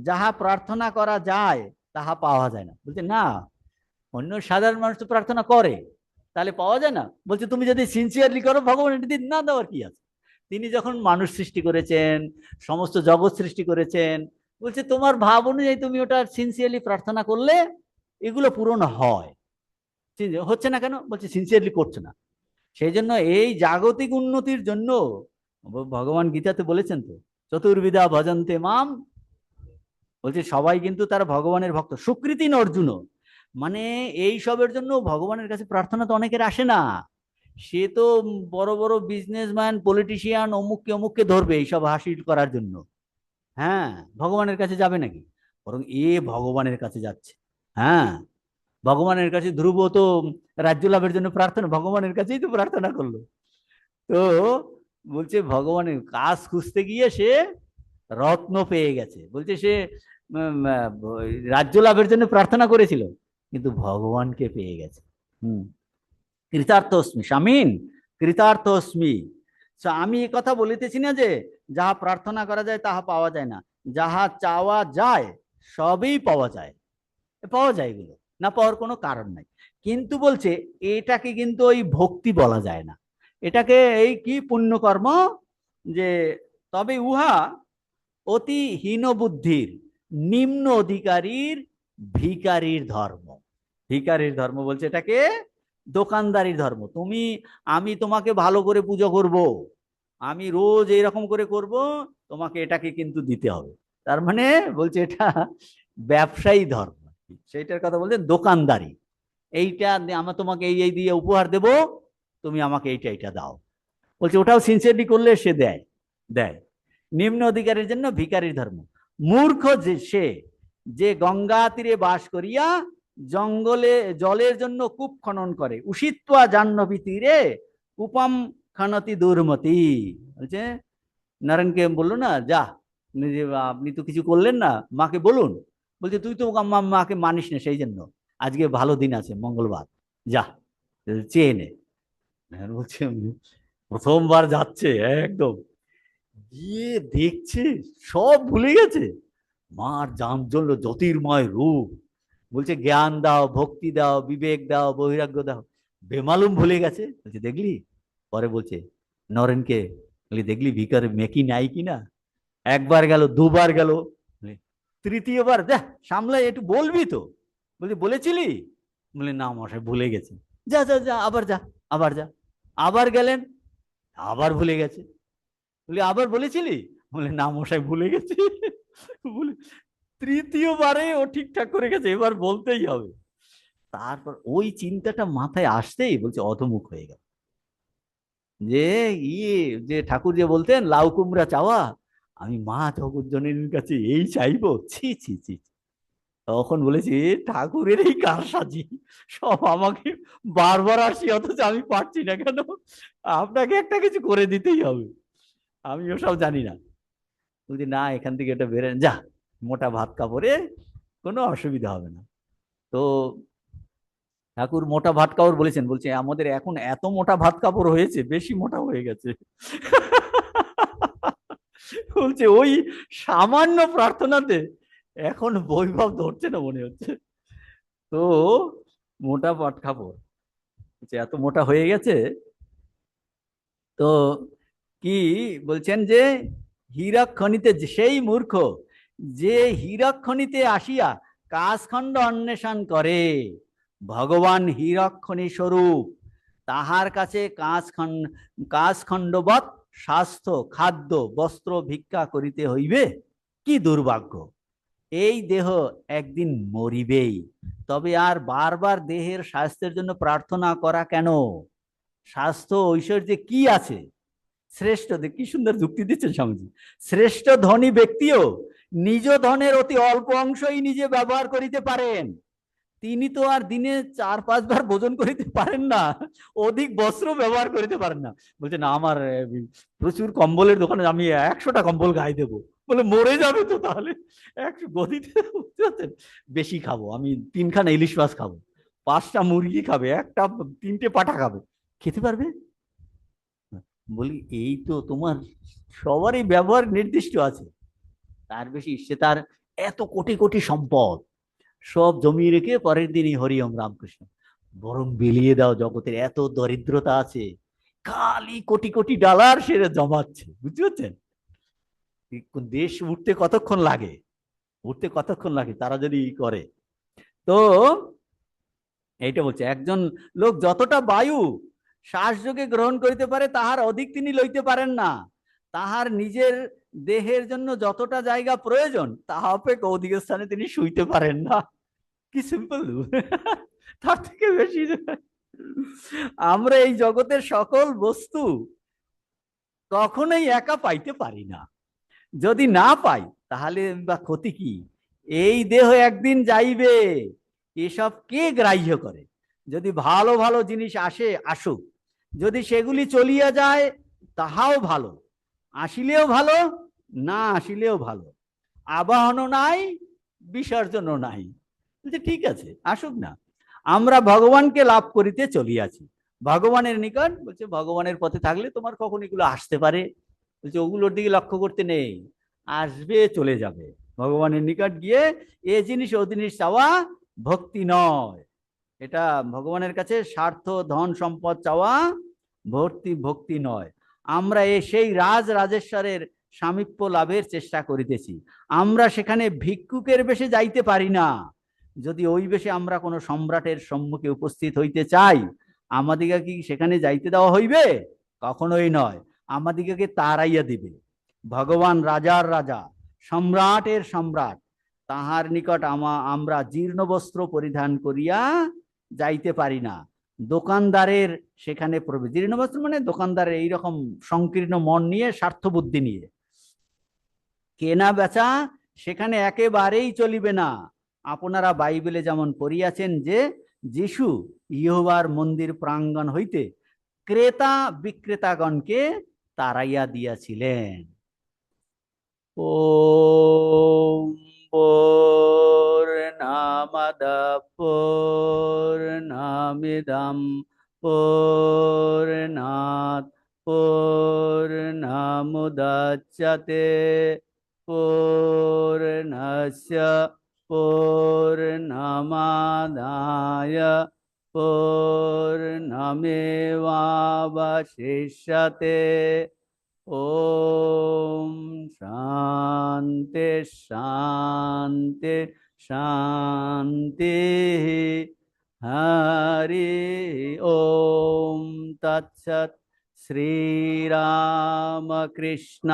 যাহা প্রার্থনা করা যায় তাহা পাওয়া যায় না। বলছে না, অন্য সাধারণ মানুষ তো প্রার্থনা করে, তাহলে পাওয়া যায় না? বলছে তুমি যদি সিনসিয়ারলি করো, ভগবান এটি না দেওয়ার কি আছে? তিনি যখন মানুষ সৃষ্টি করেছেন, সমস্ত জগৎ সৃষ্টি করেছেন, বলছে তোমার ভাব অনুযায়ী তুমি ওটা সিনসিয়ারলি প্রার্থনা করলে এগুলো পূরণ হয়। হচ্ছে না কেন? বলছে সিনসিয়ারলি করছো না। সেই জন্য এই জাগতিক উন্নতির জন্য ভগবান গীতাতে বলেছেন তো, চতুর্বিধা ভজন্তে মাম। বলছে সবাই কিন্তু তারা ভগবানের ভক্ত। সুকৃতিন অর্জুন, মানে এই সবের জন্য ভগবানের কাছে প্রার্থনা তো অনেকের আসে না। সে তো বড় বড় বিজনেসম্যান, পলিটিশিয়ান, অমুককে অমুককে ধরবে এইসব হাসিল করার জন্য। হ্যাঁ, ভগবানের কাছে যাবে নাকি? বরং এ ভগবানের কাছে যাচ্ছে। হ্যাঁ, ভগবানের কাছে ধ্রুব তো রাজ্য লাভের জন্য প্রার্থনা, ভগবানের কাছেই তো প্রার্থনা করলো। তো বলছে ভগবানের কাজ খুঁজতে গিয়ে সে রত্ন পেয়ে গেছে। বলছে সে রাজ্য লাভের জন্য প্রার্থনা করেছিল, কিন্তু ভগবানকে পেয়ে গেছে। হুম, কৃতার্থস্মি স্বামীন, কৃতার্থস্মি। আমি এ কথা বলিতেছি না যে যাহা প্রার্থনা করা যায় তাহা পাওয়া যায় না। যাহা চাওয়া যায় সবই পাওয়া যায়, এগুলো না পাওয়ার কোনো কারণ নাই। কিন্তু বলছে এটাকে কিন্তু ওই ভক্তি বলা যায় না, এটাকে এই কি পুণ্যকর্ম। যে তবে উহা অতি হীন বুদ্ধির, নিম্ন অধিকারীর, ভিকারীর ধর্ম। ভিকারীর ধর্ম বলছে এটাকে দোকানদারির ধর্ম। আমি তোমাকে ভালো করে পুজো করব, আমি রোজ এইরকম করে করব, তোমাকে এটাকে কিন্তু দিতে হবে। তার মানে বলছে এটা ব্যবসায়ী ধর্ম। সেইটার কথা বলছেন দোকানদারি। এইটা আমরা তোমাকে এই দিয়ে উপহার দেব, তুমি আমাকে এইটা দাও। বলছে ওটাও সিনসিয়ারলি করলে সে দেয়। নিম্ন অধিকারের জন্য ভিখারির ধর্ম। মূর্খ সে যে গঙ্গা তীরে বাস করিয়া জঙ্গলে জলের জন্য কূপ খনন করে, উষিত্বা জাহ্নবী তীরে কূপম খনতি দুর্মতি। বলছে নারায়ণকে বললো না, যা আপনি তো কিছু করলেন না, মাকে বলুন। বলছে তুই তো মাকে মানিস না, সেই জন্য আজকে ভালো দিন আছে, মঙ্গলবার, যা চেয়ে নে। বলছে প্রথমবার যাচ্ছে, একদম গিয়ে দেখছে সব ভুলে গেছে, মার জামজন্য জ্যোতির্ময় রূপ। বলছে জ্ঞান দাও, ভক্তি দাও, বিবেক দাও, বৈরাগ্য দাও, বেমালুম ভুলে গেছে। বলছে দেখলি? পরে বলছে নরেনকে, দেখলি ভিকার মেকি নাই কিনা? একবার গেল, দুবার গেল, তৃতীয়বার যা সামলাই, একটু বলবি তো। বলছে বলেছিলি? বলে না মশাই ভুলে গেছি। যা যা যা, আবার যা, আবার যা। আবার গেলেন, আবার ভুলে গেছে। বলি আবার বলেছিলি? বলে না মশাই ভুলে গেছি। বলে তৃতীয়বারে ও ঠিকঠাক করে গেছে, এবার বলতেই হবে। তারপর ওই চিন্তাটা মাথায় আসতেই বলছে অধমুখ হয়ে গেল। যে যে ঠাকুর যে বলতেন লাউ কুমড়া চাওয়া, আমি মা জগৎজননীর কাছে এই চাইবো, ছি ছি ছি। তখন বলেছি ঠাকুরের এই কারসাজি, সব আমাকে বারবার আসছি, অথচ আমি পারছি না কেন? আপনাকে একটা কিছু করে দিতেই হবে, আমি ওসব জানি না। বলছি না, এখান থেকে এটা বেরেন যা, মোটা ভাত কাপড়ে কোনো অসুবিধা হবে না। তো ঠাকুর মোটা ভাত কাপড় বলেছেন, বলছে আমাদের এখন এত মোটা ভাত কাপড় হয়েছে, বেশি মোটা হয়ে গেছে। বলছে ওই সামান্য প্রার্থনাতে এখন বৈভব ধরছে না মনে হচ্ছে। তো মোটা ভাত কাপড়, বলছে এত মোটা হয়ে গেছে। তো কি বলছেন যে হীরক খনিতে সেই মূর্খ যে হীরক খনিতে আসিয়া কাশখণ্ড অন্বেষণ করে, ভগবান হীরক খনি স্বরূপ, তাহার কাছে কাশখণ্ডবৎ স্বাস্থ্য খাদ্য বস্ত্র ভিক্ষা করিতে হইবে, কি দুর্ভাগ্য! এই দেহ একদিন মরিবেই, তবে আর বারবার দেহের স্বাস্থ্যের জন্য প্রার্থনা করা কেন? স্বাস্থ্য ঐশ্বর্যে কি আছে? শ্রেষ্ঠ, কি সুন্দর যুক্তি দিচ্ছেন স্বামীজি, শ্রেষ্ঠ ধনী ব্যক্তিও নিজ ধনের অতি অল্প অংশই নিজে ব্যবহার করিতে পারেন। তিনি তো আর দিনে 4-5 বার ভোজন করিতে পারেন না, অধিক বস্ত্র ব্যবহার করিতে পারেন না। বলছে না, আমার প্রচুর কম্বলের দোকানে, আমি 100টা কম্বল গায়ে দেবো। বলে মরে যাবে তো তাহলে 100 গদিতে। বেশি খাবো আমি, 3খানা ইলিশ মাছ খাবো, 5টা মুরগি খাবে, 3টে পাঠা খাবে, খেতে পারবে? বলি এই তো তোমার সবারই ব্যবহার নির্দিষ্ট আছে, তার বেশি সে তার এত কোটি কোটি সম্পদ সব জমিয়ে রেখে পরের দিনই হরি ওম রামকৃষ্ণ, বরং বিলিয়ে দাও, জগতের এত দরিদ্রতা আছে, খালি কোটি কোটি ডলার সে জমাচ্ছে, বুঝতে পারছেন? দেশ উঠতে কতক্ষণ লাগে, উঠতে কতক্ষণ লাগে তারা যদি করে। তো এইটা বলছে, একজন লোক যতটা বায়ু শ্বাসযোগে গ্রহণ করিতে পারে তাহার অধিক তিনি লইতে পারেন না, তাহার নিজের দেহের জন্য যতটা জায়গা প্রয়োজন তাহা অপেক্ষা অধিক স্থানে তিনি শুইতে পারেন না। কি সিম্পল! তার থেকে বেশি আমরা এই জগতের সকল বস্তু কখনোই একা পাইতে পারি না, যদি না পাই তাহলে বা ক্ষতি কি? এই দেহ একদিন যাইবে, এসব কে গ্রাহ্য করে? যদি ভালো ভালো জিনিস আসে আসুক, যদি সেগুলি চলিয়া যায় তাহাও ভালো, আসিলেও ভালো, না আসিলেও ভালো, আবাহনও নাই, বিসর্জনও নাই। ঠিক আছে, আসুক না, আমরা ভগবানকে লাভ করিতে চলিয়াছি, ভগবানের নিকট। বলছে ভগবানের পথে থাকলে তোমার কখন এগুলো আসতে পারে, বলছে ওগুলোর দিকে লক্ষ্য করতে নেই, আসবে চলে যাবে। ভগবানের নিকট গিয়ে এ জিনিস ও জিনিস চাওয়া ভক্তি নয়, এটা ভগবানের কাছে স্বার্থ ধন সম্পদ চাওয়া ভক্তি নয়। আমরা সেই রাজেশ্বরের সামীপ্য লাভের চেষ্টা করিতেছি, আমরা সেখানে ভিক্ষুকের বেশে যাইতে পারি না। যদি ওই বেশে আমরা কোনো সম্রাটের সম্মুখে উপস্থিত হইতে চাই, আমাদিকে কি সেখানে যাইতে দেওয়া হইবে? কখনোই নয়, আমাদিকে তাড়াইয়া দিবে। ভগবান রাজার রাজা, সম্রাটের সম্রাট, তাহার নিকট আমরা জীর্ণ বস্ত্র পরিধান করিয়া যাইতে পারি না। দোকানদারের সেখানে প্রবেশ, জীর্ণ বস্ত্র মানে দোকানদারের এইরকম সংকীর্ণ মন নিয়ে, স্বার্থ বুদ্ধি নিয়ে কেনা বেচা সেখানে একেবারেই চলিবে না। আপনারা বাইবেলে যেমন পড়িয়াছেন যে যিশু ইহোবার মন্দির প্রাঙ্গণ হইতে ক্রেতা বিক্রেতাগণকে তাড়াইয়া দিয়াছিলেন। ওম পূর্ণমদ পূর্ণমিদং পূর্ণাৎ পূর্ণমুদচ্যতে পূর্ণস্য পূর্ণমাদায় পূর্ণমেবাবশিষ্যতে। ओम शांति शांति शांति। हरि ओम तत्सत। श्री राम कृष्णार्पणमस्तु।